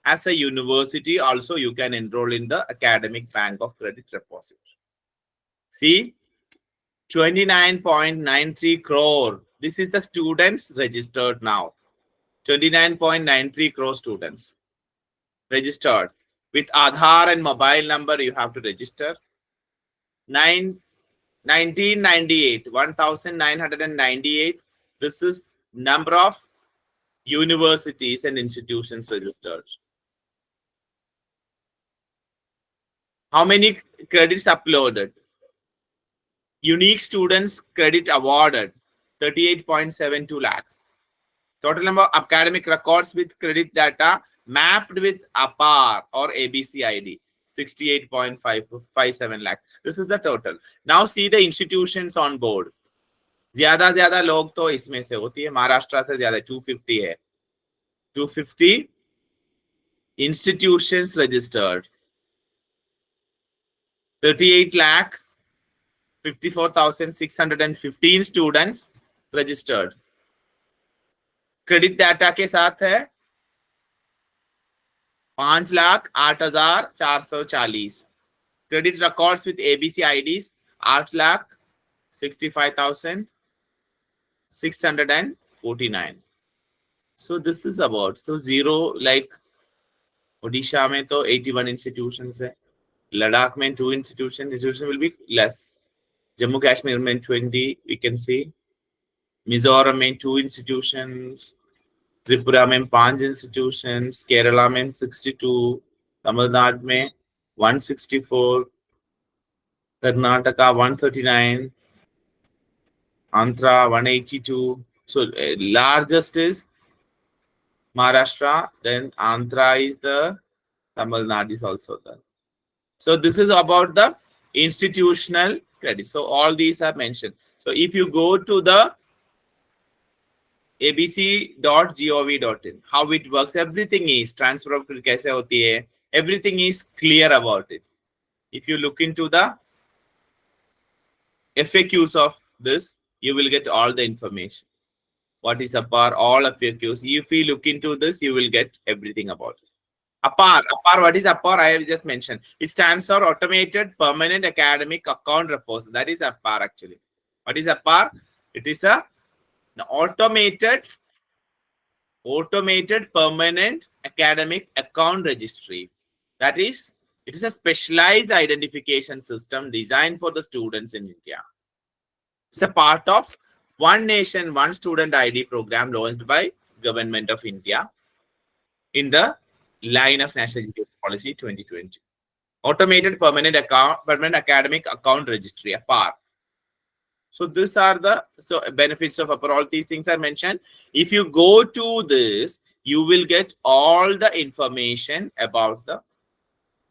as a university also you can enroll in the Academic Bank of Credit repository. See, 29.93 crore. This is the students registered now. 29.93 crore students registered. With Aadhaar and mobile number you have to register. 1998. This is number of universities and institutions registered. How many credits uploaded? Unique students credit awarded 38.72 lakhs. Total number of academic records with credit data mapped with APAR or ABC ID 68.57 lakh. This is the total. Now see the institutions on board. ज्यादा लोग तो इसमें से होती है, महाराष्ट्र से ज्यादा 250 है. 250 institutions registered. 38 lakh 54,615 students registered. Credit data के साथ है 5,08,440. Credit records with ABC IDs 8,65,649. So this is about, so zero, like Odisha में तो 81 institutions है, Ladakh में 2 institutions will be less. Jammu Kashmir में 20, we can see. Mizoram में 2 institutions. Tripura में 5 institutions. Kerala में 62. Tamil Nadu में 164. Karnataka 139. Andhra 182. So largest is Maharashtra. Then Andhra is the, Tamil Nadu is also there. So this is about the institutional credit. So all these are mentioned. So if you go to the abc.gov.in, how it works, everything is transfer of credit kaise hoti hai, everything is clear about it. If you look into the FAQs of this, you will get all the information. What is APAR, all FAQs. If you look into this, you will get everything about it. APAR, what is APAR? I have just mentioned. It stands for Automated Permanent Academic Account Repository. That is APAR actually. What is APAR? It is an automated permanent academic account registry. That is, it is a specialized identification system designed for the students in India. It's a part of One Nation, One Student ID program launched by Government of India in the line of National Education Policy 2020. Automated permanent academic account registry, APAR. So these are the benefits of APAR. All these things are mentioned. If you go to this, you will get all the information about the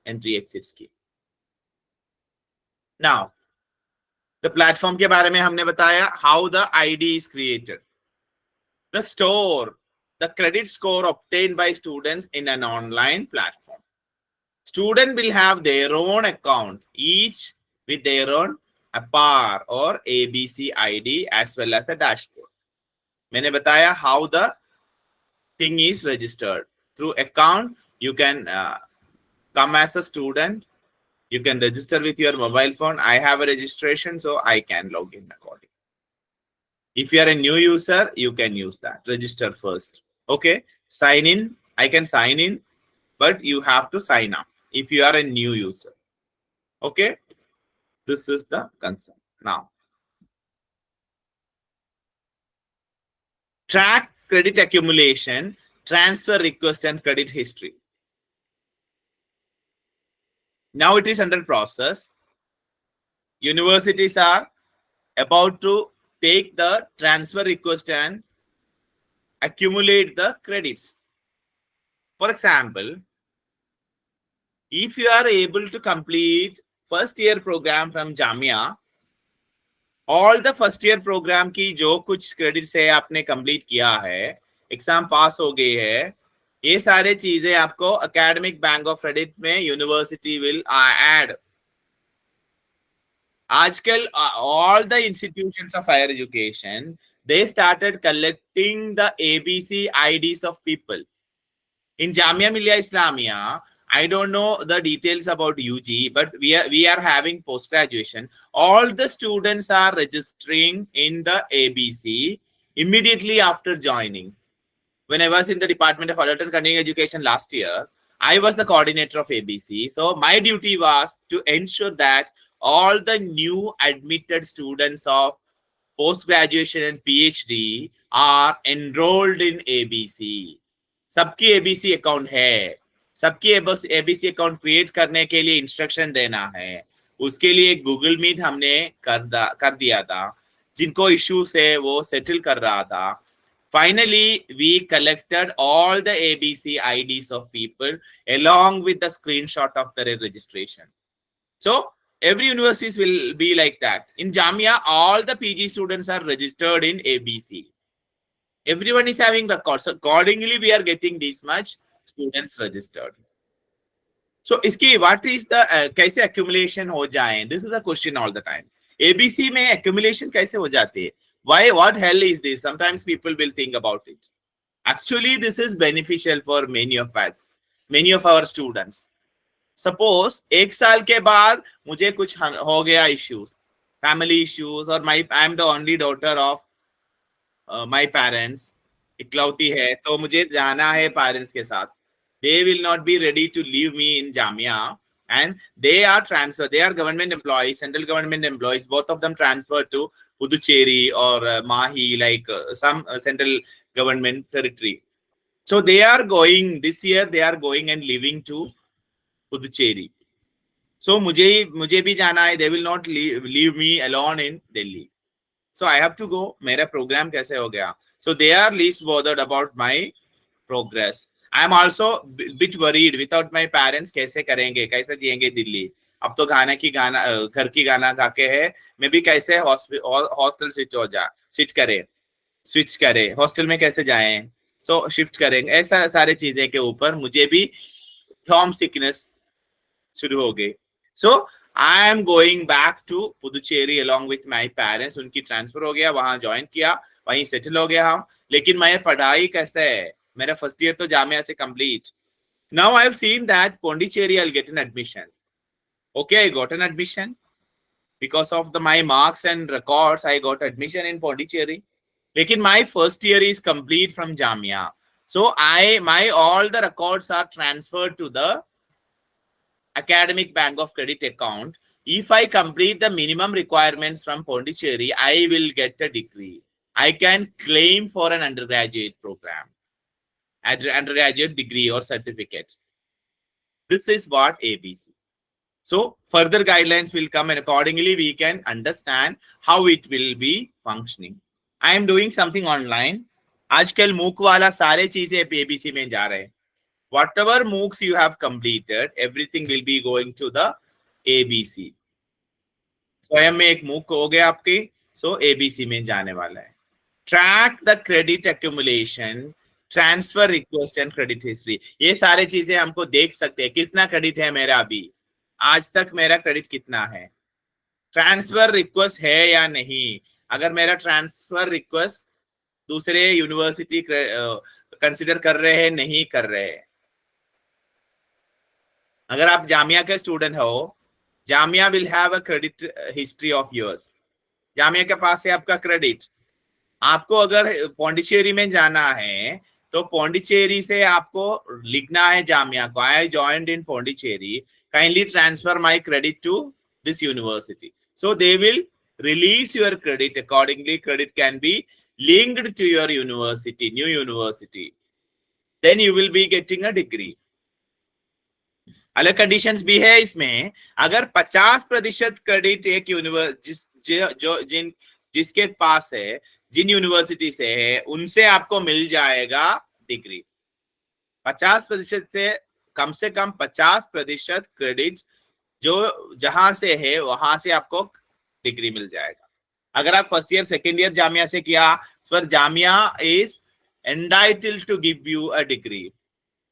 entry exit scheme. Now, the platform के बारे में हमने बताया, how the ID is created. The store, the credit score obtained by students in an online platform. Student will have their own account, each with their own APAR or ABC ID as well as a dashboard. मैंने बताया how the thing is registered. Through account, you can come as a student. You can register with your mobile phone. I have a registration, so I can log in accordingly. If you are a new user, you can use that. Register first. Okay. Sign in. I can sign in, but you have to sign up if you are a new user. Okay. This is the concern. Now, track credit accumulation, transfer request, and credit history. Now it is under process. Universities are about to take the transfer request and accumulate the credits. For example, if you are able to complete first year program from JMI, all the first year program की जो कुछ credits है आपने complete किया है, exam pass हो गए है, ये सारे चीजें आपको academic bank of credit में university will add. आजकल all the institutions of higher education, they started collecting the ABC IDs of people. In Jamia Millia Islamia, I don't know the details about UG, but we are having post graduation. All the students are registering in the ABC immediately after joining. When I was in the Department of Adult and Continuing Education last year, I was the coordinator of ABC. So my duty was to ensure that all the new admitted students of post-graduation and PhD are enrolled in ABC. सबकी ABC account है, सबकी ABC account create करने के लिए instruction देना है, उसके लिए गूगल मीट हमने कर दिया था, जिनको इश्यूज है वो सेटल कर रहा था. Finally, we collected all the ABC IDs of people along with the screenshot of their registration. So every university will be like that. In Jamia, all the PG students are registered in ABC. Everyone is having records. So accordingly, we are getting this much students registered. So, what is the कैसे accumulation हो जाए? This is a question all the time. ABC में accumulation कैसे हो जाती है? Why? What hell is this? Sometimes people will think about it. Actually, this is beneficial for many of us, many of our students. Suppose एक साल के बाद मुझे कुछ हो गया issues, family issues, or I am the only daughter of my parents, इकलौती है, तो मुझे जाना है parents के साथ. They will not be ready to leave me in Jamia, and they are transferred. They are government employees, central government employees. Both of them transferred to Puducherry or Mahi, like some central government territory. So they are going this year. They are going and living to Puducherry. So मुझे भी जाना है. They will not leave me alone in Delhi. So I have to go. मेरा program कैसे हो गया? So they are least bothered about my progress. I am also bit worried. Without my parents कैसे करेंगे, कैसे जिएंगे दिल्ली? अब तो घर की गाना गा के है. मैं भी कैसे हॉस्टल स्विच करे, हॉस्टल में कैसे जाएं? So शिफ्ट करेंगे. ऐसा सारे चीजें के ऊपर मुझे भी होम सिकनेस शुरू हो गई. So I am going back to Puducherry along with my parents. उनकी ट्रांसफर हो गया, वहां ज्वाइन किया, वहीं सेटल हो गया हम. लेकिन मैं पढ़ाई कैसे है? मेरा फर्स्ट ईयर तो जामिया से complete. Now I have seen that Pondicherry I'll get an admission. Okay, I got an admission because of my marks and records. I got admission in Pondicherry. लेकिन my first year is complete from Jamia. So all the records are transferred to the academic bank of credit account. If I complete the minimum requirements from Pondicherry, I will get a degree. I can claim for an undergraduate program, undergraduate degree or certificate. This is what ABC. So further guidelines will come, and accordingly we can understand how it will be functioning. I am doing something online. आजकल मूक वाला सारे चीजें ABC में जा रहे हैं. Whatever MOOCs you have completed, everything will be going to the ABC. स्वयं में एक MOOC हो गया आपके, so ABC में जाने वाला है. Track the credit accumulation, transfer request and credit history. ये सारे चीजें हमको देख सकते हैं. कितना क्रेडिट है मेरा अभी, आज तक मेरा क्रेडिट कितना है, ट्रांसफर रिक्वेस्ट है या नहीं. अगर मेरा ट्रांसफर रिक्वेस्ट दूसरे यूनिवर्सिटी कंसिडर कर रहे हैं, नहीं कर रहे हैं. अगर आप जामिया के स्टूडेंट हो, Jamia will have a credit history of yours. Jamia के पास है आपका क्रेडिट. आपको अगर पौंडीचेरी में जाना है तो पौंडीचेरी से आपको लिखना है जामिया को, I joined in Pondicherry, kindly transfer my credit to this university. So they will release your credit. Accordingly, credit can be linked to your university, new university. Then you will be getting a degree. अलग conditions भी है इसमें. अगर 50% credit एक जिसके पास है, जिन university से है, उनसे आपको मिल जाएगा डिग्री. 50% से कम 50% क्रेडिट जो जहां से है वहां से आपको डिग्री मिल जाएगा. अगर आप first year second year Jamia से किया, फिर Jamia is entitled to give you a degree.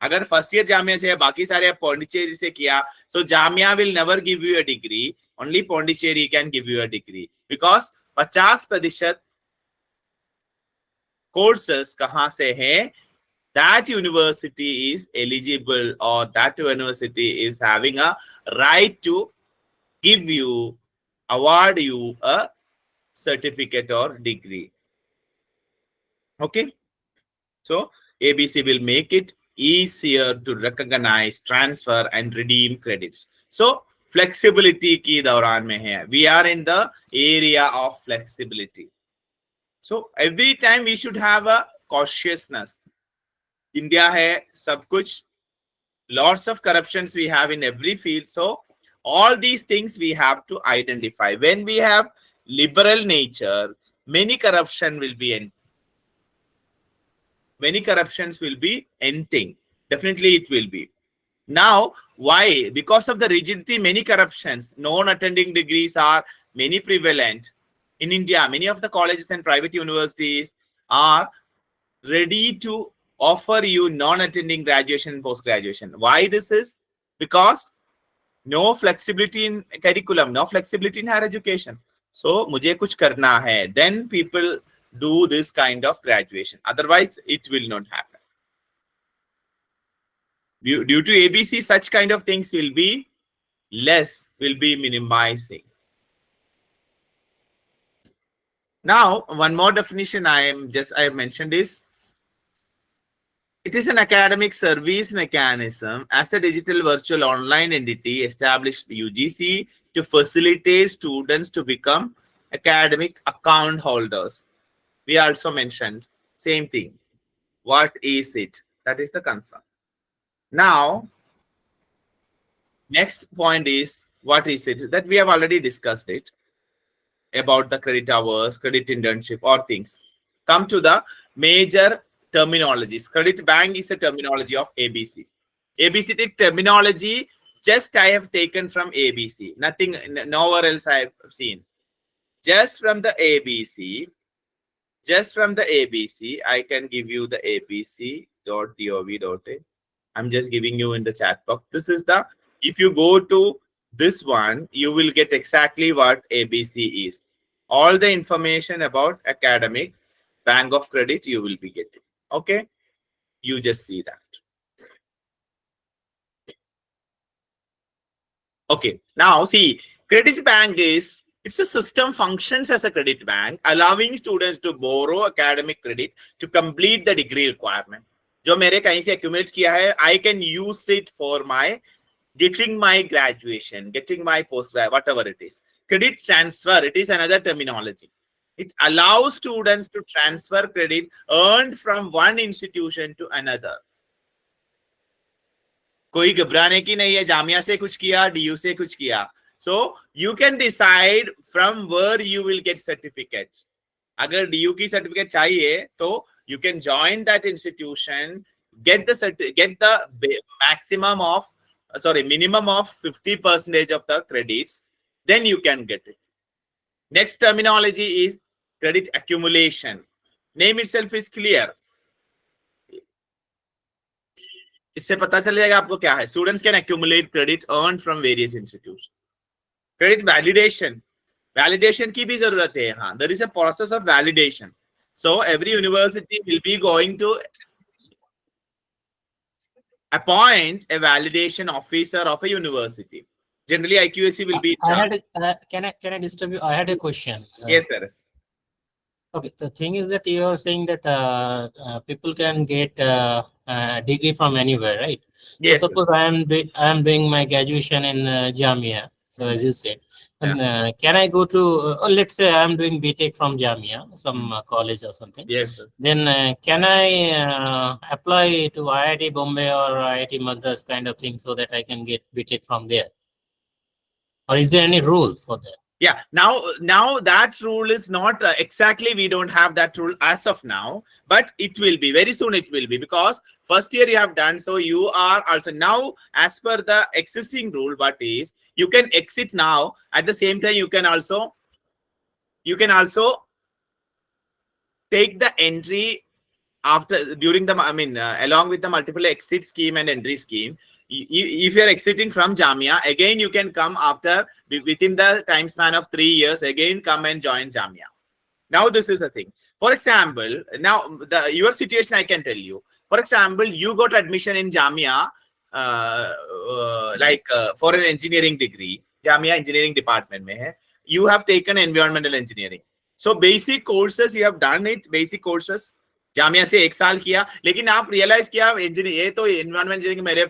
अगर फर्स्ट ईयर जामिया से है, बाकी सारे आप पौंडीचेरी से किया, so Jamia will never give you a degree, only Pondicherry can give you a degree. Because 50% courses कहां से है, that university is eligible or that university is having a right to give you, award you a certificate or degree. Okay, so ABC will make it easier to recognize, transfer and redeem credits. So flexibility की दौरान में है. We are in the area of flexibility. So every time we should have a cautiousness. India है सब कुछ, lots of corruptions we have in every field. So all these things we have to identify. When we have liberal nature, many corruptions will be ending. Definitely it will be. Now, why? Because of the rigidity, many corruptions, non-attending degrees are many prevalent. In India, many of the colleges and private universities are ready to offer you non-attending graduation and post-graduation. Why this is? Because no flexibility in curriculum, no flexibility in higher education. So, मुझे कुछ करना है. Then people do this kind of graduation. Otherwise, it will not happen. Due to ABC, such kind of things will be less, will be minimizing. Now, one more definition I have mentioned is, it is an academic service mechanism as a digital virtual online entity established by UGC to facilitate students to become academic account holders. We also mentioned same thing. What is it? That is the concern. Now, next point is, what is it? That we have already discussed it about the credit hours, credit internship or things. Come to the major terminologies. Credit bank is a terminology of ABC. ABC terminology just I have taken from ABC. Nothing, nowhere else I have seen. Just from the ABC, I can give you the abc.gov.in. I'm just giving you in the chat box. This is the, if you go to this one, you will get exactly what ABC is. All the information about academic bank of credit you will be getting. Okay, you just see that. Okay, now see, credit bank is, it's a system functions as a credit bank, allowing students to borrow academic credit to complete the degree requirement. जो मेरे कहीं से accumulate किया है, I can use it for my getting my graduation, getting my postgrad, whatever it is. Credit transfer, it is another terminology. It allows students to transfer credit earned from one institution to another. कोई घबराने की नहीं है, जामिया से कुछ किया, DU से कुछ किया. So you can decide from where you will get certificate. अगर डीयू की सर्टिफिकेट चाहिए तो you can join that institution, get the maximum of minimum of 50% of the credits, then you can get it. Next terminology is credit accumulation. Name itself is clear. इससे पता चल जाएगा आपको क्या है. Students can accumulate credit earned from various institutions. Credit validation. Validation की भी जरूरत है. हाँ, there is a process of validation. So every university will be going to appoint a validation officer of a university. Generally, IQAC will be. Can I disturb you? I had a question. Yes, sir. Okay, the thing is that you are saying that people can get degree from anywhere, right? Yes. So suppose I am doing my graduation in JMI. So as you said, and, can I go to? Let's say I am doing BTech from JMI, some college or something. Yes, sir. Then can I apply to IIT Bombay or IIT Madras kind of thing so that I can get BTech from there? Or is there any rule for that? Yeah, now that rule is not exactly, we don't have that rule as of now, but it will be very soon. It will be, because first year you have done, so you are also now, as per the existing rule, what is, you can exit now. At the same time, you can also take the entry after, during the, along with the multiple exit scheme and entry scheme. If you are exiting from Jamia, again you can come after, within the time span of 3 years, again come and join Jamia. Now this is the thing. For example, now your situation I can tell you. For example, you got admission in Jamia for an engineering degree. Jamia engineering department mein hai. You have taken environmental engineering. So basic courses you have done it, basic courses. Jamia से 1 साल किया, लेकिन आप realise किया engineering, ये तो environment engineering मेरे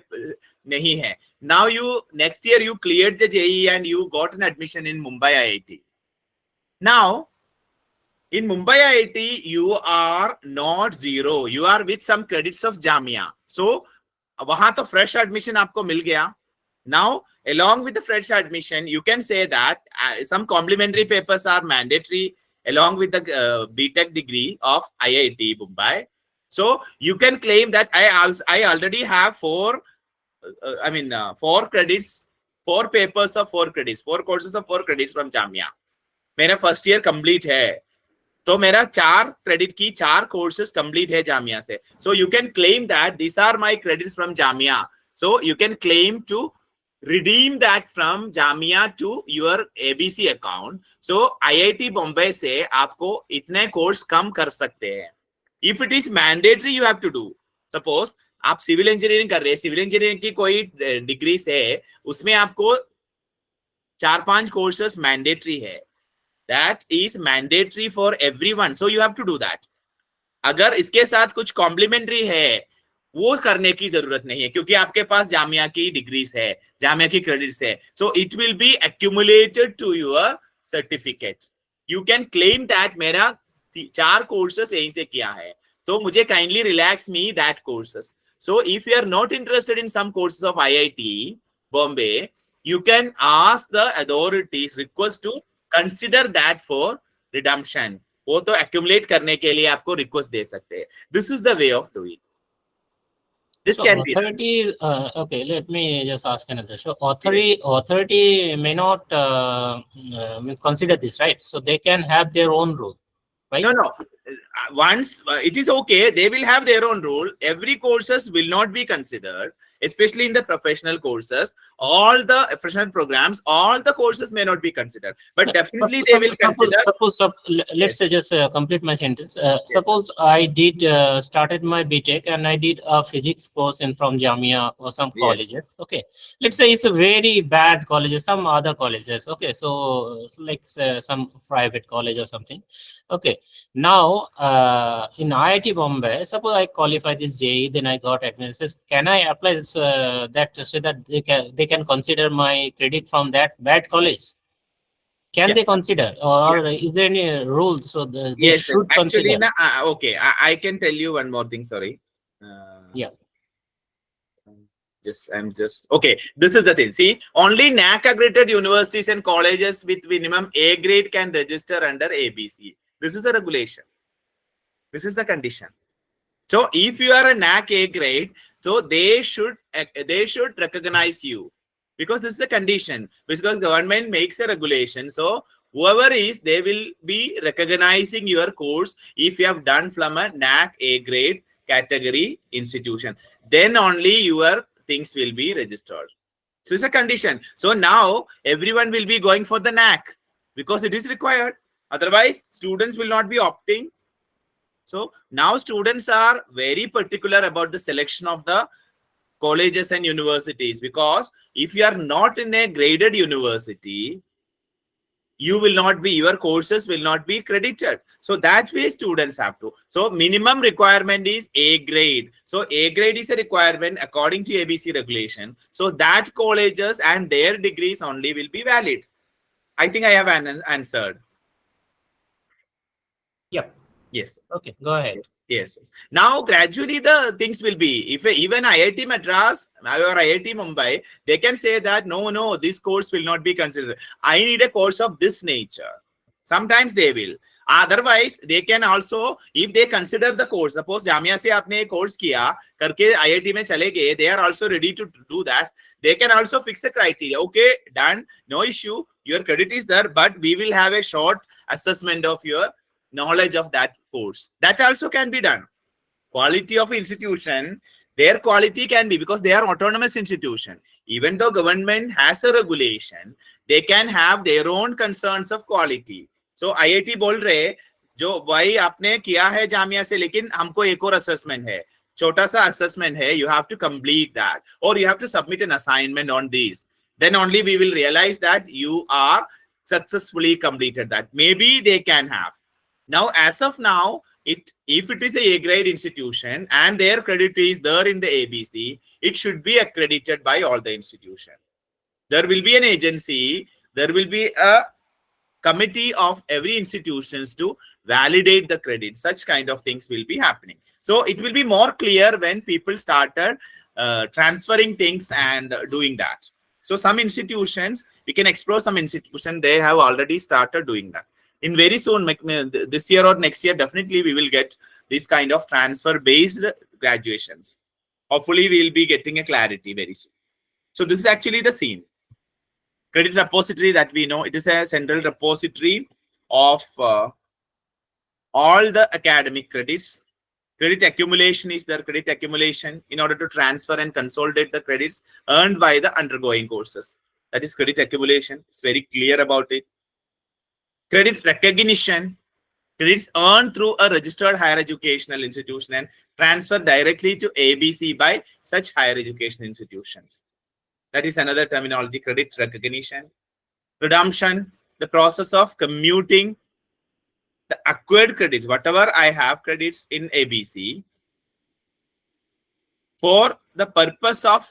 नहीं है. Now you next year you cleared the JEE and you got an admission in Mumbai IIT. Now in Mumbai IIT you are not zero, you are with some credits of Jamia. So वहां तो fresh admission आपको मिल गया. Now along with the fresh admission, you can say that some complementary papers are mandatory along with the BTech degree of IIT Mumbai. So you can claim that I already have 4 credits, 4 papers of 4 credits, 4 courses of 4 credits from Jamia. मेरा first year complete है, तो मेरा 4 credit की 4 courses complete है जामिया से. So you can claim that this are my credits from Jamia. So you can claim to redeem that from Jamia to your ABC account. So IIT Bombay से आपको इतने course कम कर सकते हैं. If it is mandatory, you have to do. Suppose आप civil engineering कर रहे हैं, सिविल इंजीनियरिंग की कोई डिग्री से उसमें आपको 4-5 कोर्सेस मैंडेटरी है. That is mandatory for everyone. So you have to do that. अगर इसके साथ कुछ कॉम्प्लीमेंट्री है, वो करने की जरूरत नहीं है, क्योंकि आपके पास जामिया की डिग्रीज है, जामिया की क्रेडिट्स है. So it will be accumulated to your certificate. You can claim that मेरा 4 कोर्सेस यहीं से किया है, तो मुझे kindly relax me that courses. So if you are not interested in some courses of IIT Bombay, you can ask the authorities, request to consider that for redemption. वो तो accumulate करने के लिए आपको request दे सकते हैं. This is the way of doing. This so can authority, okay, let me just ask another. So authority may not consider this, right? So they can have their own rule, right? No. Once it is okay, they will have their own rule. Every courses will not be considered, especially in the professional courses. All the professional programs, all the courses may not be considered, but definitely they will consider. Suppose let's say, just complete my sentence. Suppose I did started my BTech and I did a physics course from Jamia or some colleges. Okay, let's say it's a very bad colleges, some other colleges. Okay, so like some private college or something. Okay, now in IIT Bombay, suppose I qualify this JEE, then I got admission. Can I apply this, that so that they can consider my credit from that bad college? Can they consider, or is there any rule so they should consider? Okay, I can tell you one more thing. Sorry. I'm just okay. This is the thing. See, only NAC accredited universities and colleges with minimum A grade can register under ABC. This is a regulation. This is the condition. So if you are a NAC A grade, so they should recognize you, because this is a condition, because government makes a regulation. So whoever is, they will be recognizing your course if you have done from a NAC A grade category institution. Then only your things will be registered. So it's a condition. So now everyone will be going for the NAC because it is required. Otherwise, students will not be opting. So now students are very particular about the selection of the colleges and universities, because if you are not in a graded university, you will not be, your courses will not be credited. So that way students have to. So minimum requirement is A grade. So A grade is a requirement according to ABC regulation. So that colleges and their degrees only will be valid. I think I have answered. Yep. Yes. Okay, go ahead. Yes. Now gradually the things will be, if even IIT Madras or IIT Mumbai, they can say that no, this course will not be considered. I need a course of this nature. Sometimes they will. Otherwise, they can also, if they consider the course, suppose Jamia se aapne ek course kiya, karke IIT mein chale gaye, they are also ready to do that. They can also fix a criteria. Okay, done, no issue. Your credit is there, but we will have a short assessment of your knowledge of that course. That also can be done. Quality of institution, their quality can be, because they are autonomous institution. Even though government has a regulation, they can have their own concerns of quality. So IIT बोल रहे जो भाई आपने किया है जामिया से, लेकिन हमको एक और assessment है, छोटा सा assessment है, you have to complete that, or you have to submit an assignment on this. Then only we will realize that you are successfully completed that. Maybe they can have. Now, as of now, if it is a grade institution and their credit is there in the ABC, it should be accredited by all the institution. There will be an agency, there will be a committee of every institutions to validate the credit. Such kind of things will be happening. So it will be more clear when people started transferring things and doing that. So some institutions, we can explore some institutions, they have already started doing that. In very soon, this year or next year, definitely we will get this kind of transfer-based graduations. Hopefully, we will be getting a clarity very soon. So this is actually the scene. Credit repository that we know, it is a central repository of all the academic credits. Credit accumulation is their credit accumulation in order to transfer and consolidate the credits earned by the undergoing courses. That is credit accumulation. It's very clear about it. Credit recognition, credits earned through a registered higher educational institution and transferred directly to ABC by such higher education institutions. That is another terminology, credit recognition. Redemption, the process of commuting the acquired credits, whatever I have credits in ABC, for the purpose of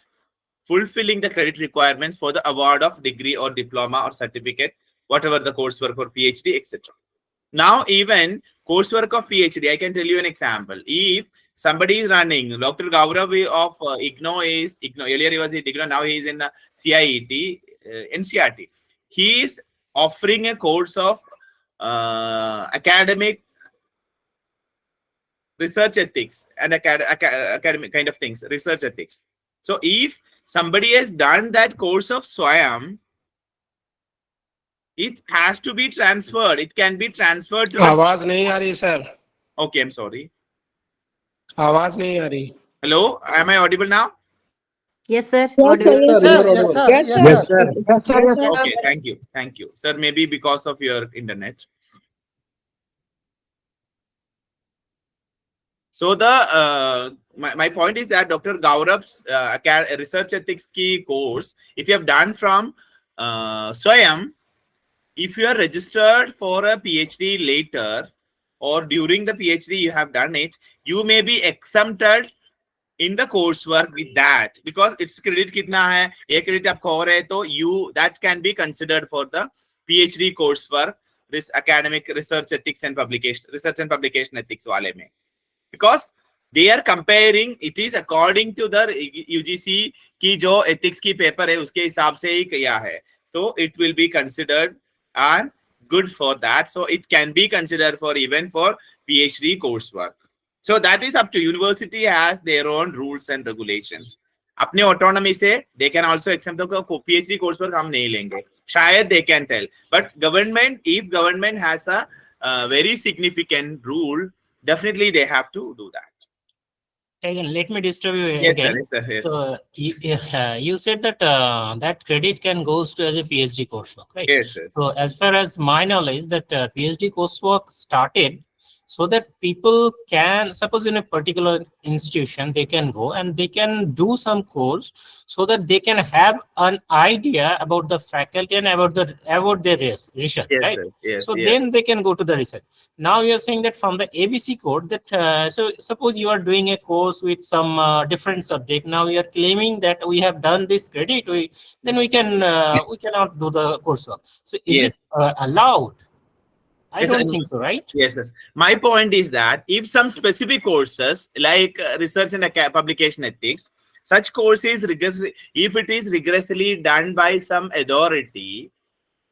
fulfilling the credit requirements for the award of degree or diploma or certificate, whatever the coursework for PhD, etc. Now, even coursework of PhD, I can tell you an example. If somebody is running, Dr. Gaurav of IGNO is, earlier he was in IGNO, now he is in the CIET, NCRT. He is offering a course of academic research ethics and academic kind of things, research ethics. So if somebody has done that course of SWAYAM, it has to be transferred. It can be transferred to. आवाज नहीं आ रही sir. Okay, I'm sorry. आवाज नहीं आ रही. Hello, am I audible now? Yes, sir. Yes, sir. Yes, sir. Yes, sir. Okay, thank you, sir. Maybe because of your internet. So the my point is that Dr. Gaurav's research ethics key course, if you have done from SWAYAM, if you are registered for a PhD later or during the PhD you have done it, you may be exempted in the coursework with that, because its credit kitna hai, ek credit aapko ho rahe, to you that can be considered for the PhD coursework, this academic research ethics and publication, research and publication ethics wale mein, because they are comparing, it is according to the UGC कि जो ethics की paper है उसके हिसाब से ही किया है, तो it will be considered and good for that. So it can be considered for even for PhD coursework. So that is up to university has their own rules and regulations. अपने autonomy से they can also exempt the PhD coursework हम नहीं लेंगे, शायद they can tell. But government, if government has a very significant rule, definitely they have to do that. Again, let me disturb you Yes, again. sir. Yes, sir. Yes. So you said that that credit can goes to as a PhD coursework, right? Yes, sir. So as far as my knowledge, that PhD coursework started so that people can, suppose in a particular institution, they can go and they can do some course so that they can have an idea about the faculty and about their research, Yes, right? sir. Yes, So yes. then they can go to the research. Now you are saying that from the ABC code that so suppose you are doing a course with some different subject. Now you are claiming that we have done this credit, then we cannot do the coursework. So is Yes. it allowed? I Yes, don't think so, right? Yes, yes. My point is that if some specific courses like research and publication ethics, such courses if it is rigorously done by some authority,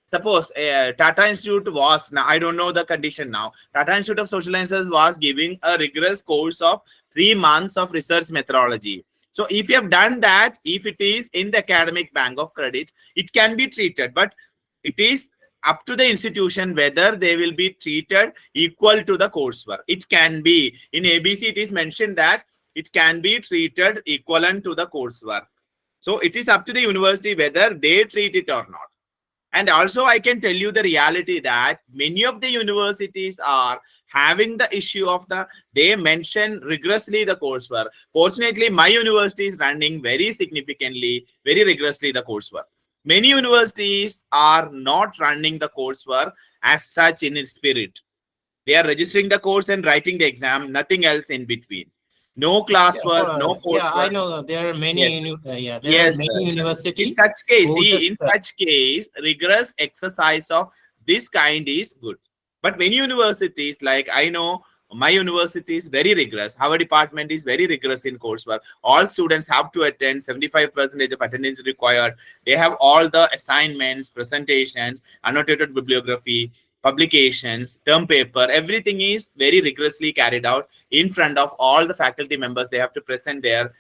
suppose Tata Institute was, now I don't know the condition now, Tata Institute of Social Sciences was giving a rigorous course of 3 months of research methodology. So if you have done that, if it is in the academic bank of credit, it can be treated, but it is up to the institution whether they will be treated equal to the coursework. It can be, in ABC it is mentioned that it can be treated equivalent to the coursework. So it is up to the university whether they treat it or not. And also I can tell you the reality that many of the universities are having the issue of they mention rigorously the coursework. Fortunately, my university is running very significantly, very rigorously the coursework. Many universities are not running the coursework as such in its spirit. They are registering the course and writing the exam, nothing else in between. No classwork, no coursework. Yeah, I know there are many. Yes. There are Yes, many sir. universities. In such case, who see, just, in such case, rigorous exercise of this kind is good. But many universities, like I know my university is very rigorous. Our department is very rigorous in coursework. All students have to attend, 75% of attendance is required. They have all the assignments, presentations, annotated bibliography, publications, term paper, everything is very rigorously carried out in front of all the faculty members. They have to present their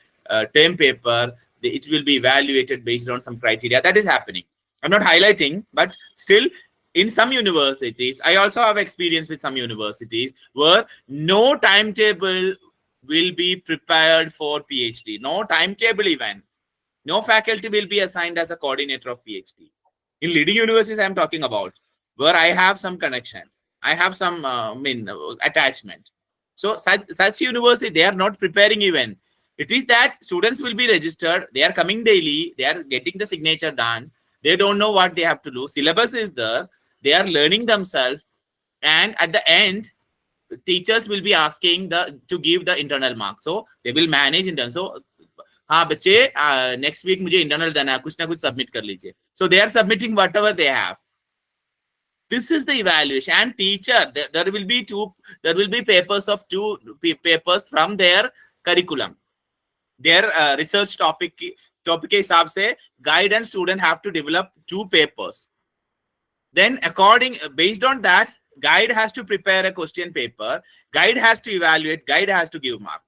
term paper. It will be evaluated based on some criteria. That is happening. I'm not highlighting, but still in some universities, I also have experience with some universities where no timetable will be prepared for PhD. No timetable even. No faculty will be assigned as a coordinator of PhD. In leading universities, I'm talking about, where I have some connection. I have some attachment. So such university, they are not preparing even. It is that students will be registered. They are coming daily. They are getting the signature done. They don't know what they have to do. Syllabus is there. They are learning themselves. And at the end, teachers will be asking to give the internal marks. So they will manage internal. So हाँ बच्चे next week मुझे internal देना है, कुछ ना कुछ submit कर लीजिए. So they are submitting whatever they have. This is the evaluation. And teacher, there will be papers of two papers from their curriculum. Their research topic के हिसाब से guide and student have to develop 2 papers. Then based on that, guide has to prepare a question paper, guide has to evaluate, guide has to give mark.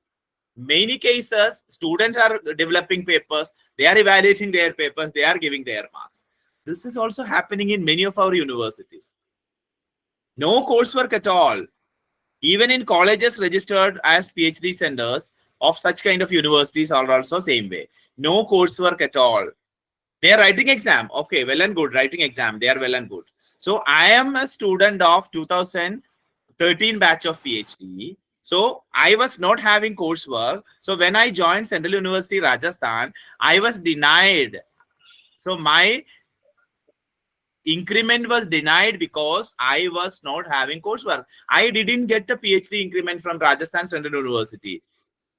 Many cases, students are developing papers, they are evaluating their papers, they are giving their marks. This is also happening in many of our universities. No coursework at all. Even in colleges registered as PhD centers of such kind of universities are also same way. No coursework at all. They are writing exam. Okay, well and good. Writing exam. They are well and good. So I am a student of 2013 batch of PhD. So I was not having coursework. So when I joined Central University Rajasthan, I was denied. So my increment was denied because I was not having coursework. I didn't get a PhD increment from Rajasthan Central University.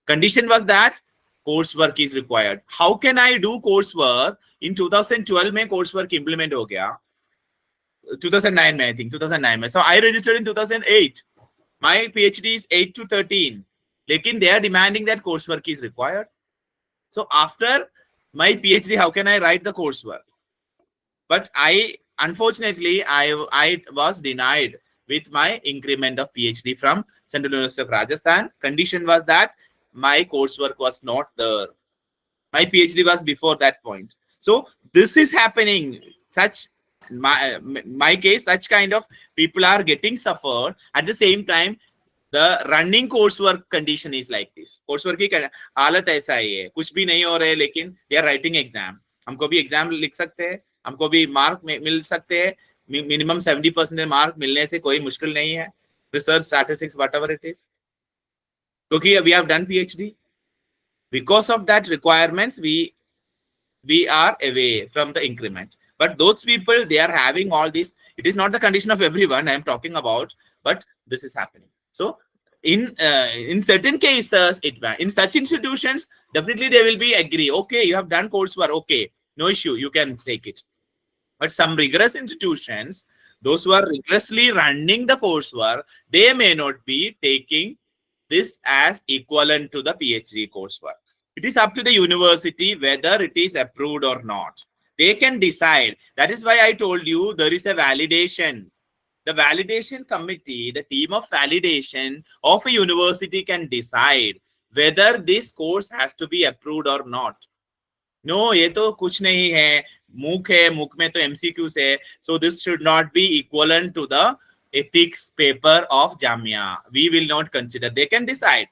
Condition was that coursework is required. How can I do coursework? In 2012 mein coursework implement ho gaya. 2009 mein, I think 2009 mein. So I registered in 2008. My PhD is 8 to 13. Lekin they are demanding that coursework is required. So after my PhD, how can I write the coursework? But unfortunately, I was denied with my increment of PhD from Central University of Rajasthan. Condition was that my coursework was not there. My PhD was before that point. So this is happening. Such my case, such kind of people are getting suffered. At the same time, the running coursework condition is like this. Coursework की हालत ऐसा ही है, कुछ भी नहीं हो रहे, लेकिन they are writing exam. हमको भी exam लिख सकते हैं, हमको भी मार्क मिल सकते हैं. मिनिमम 70% मार्क मिलने से कोई मुश्किल नहीं है. Research, statistics, whatever it is. क्योंकि we have done PhD. Because of that requirements, we are away from the increment. But those people, they are having all this. It is not the condition of everyone I am talking about, but this is happening. So in certain cases, in such institutions, definitely they will be agree. Okay, you have done coursework. Okay, no issue. You can take it. But some rigorous institutions, those who are rigorously running the coursework, they may not be taking this as equivalent to the PhD coursework. It is up to the university whether it is approved or not. They can decide. That is why I told you there is a validation. The validation committee, the team of validation of a university can decide whether this course has to be approved or not. No, ये तो कुछ नहीं है, MOOC है, MOOC में तो MCQs है, so this should not be equivalent to the ethics paper of JAMIA. We will not consider. They can decide.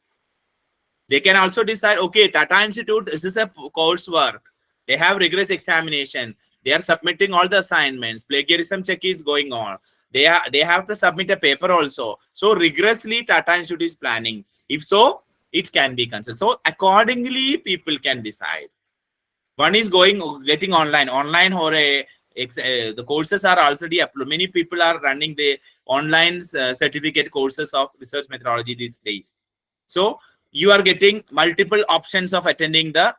They can also decide, okay, Tata Institute, this is a coursework. They have rigorous examination. They are submitting all the assignments. Plagiarism check is going on. They have to submit a paper also. So rigorously, Tata Institute is planning. If so, it can be considered. So accordingly, people can decide. One is getting online. Online the courses are already uploaded. Many people are running the online certificate courses of research methodology these days. So you are getting multiple options of attending the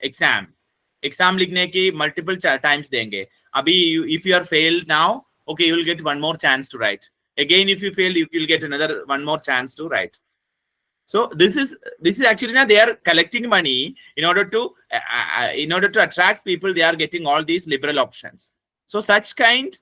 exam. Exam likhne ki multiple times denge. Abhi, if you are failed now, okay, you will get one more chance to write. Again, if you fail, you will get another one more chance to write. So this is actually now they are collecting money in order to attract people. They are getting all these liberal options. So such kind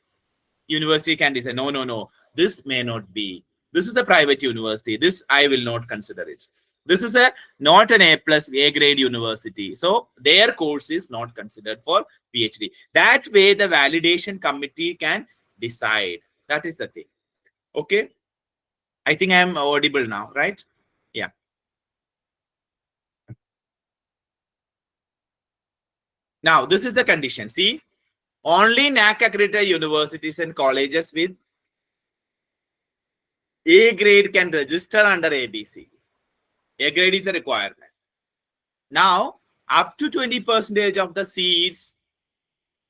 university can decide, no, this may not be. This is a private university. This I will not consider it. This is not an A+ A grade university. So their course is not considered for PhD. That way the validation committee can decide. That is the thing. Okay. I think I am audible now, right? Yeah. Now, this is the condition. See, only NAC accredited universities and colleges with A grade can register under ABC. A grade is a requirement. Now, up to 20% of the seats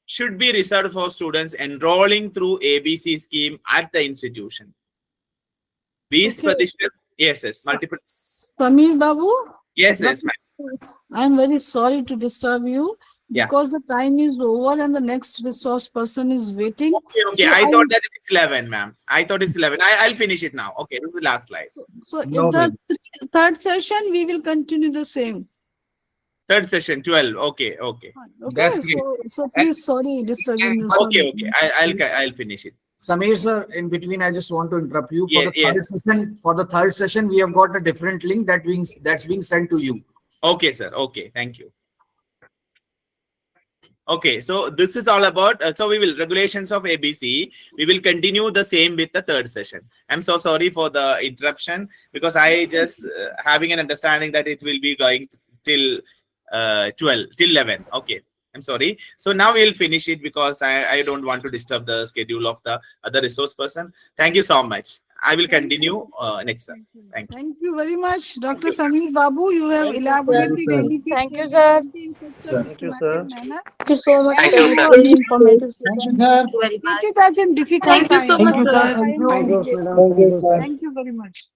should be reserved for students enrolling through ABC scheme at the institution. Yes, multiple. Samir Babu? Yes, ma'am. I'm very sorry to disturb you because the time is over and the next resource person is waiting. Okay. So I thought that it's 11, ma'am. I thought it's 11. I'll finish it now. Okay, this is the last slide. So in the third session, we will continue the same. Third session, 12. Okay. Okay, so please, sorry, disturbing you. Okay. I'll finish it. Samir sir, in between, I just want to interrupt you. For the third session, we have got a different link that's being sent to you. Okay, sir. Okay, thank you. Okay, so this is all about, so we will, regulations of ABC. We will continue the same with the third session. I'm so sorry for the interruption because I just having an understanding that it will be going till 11. Okay, I'm sorry. So now we'll finish it because I don't want to disturb the schedule of the other resource person. Thank you so much. I will continue next time. Thank you. Thank you very much, Dr. Samir Babu. You have elaborated everything. Thank you, sir. In such a systematic manner. Thank you so much. Thank you, sir. Very informative. Take it as in difficult Thank you so time. much, sir. Thank you very much.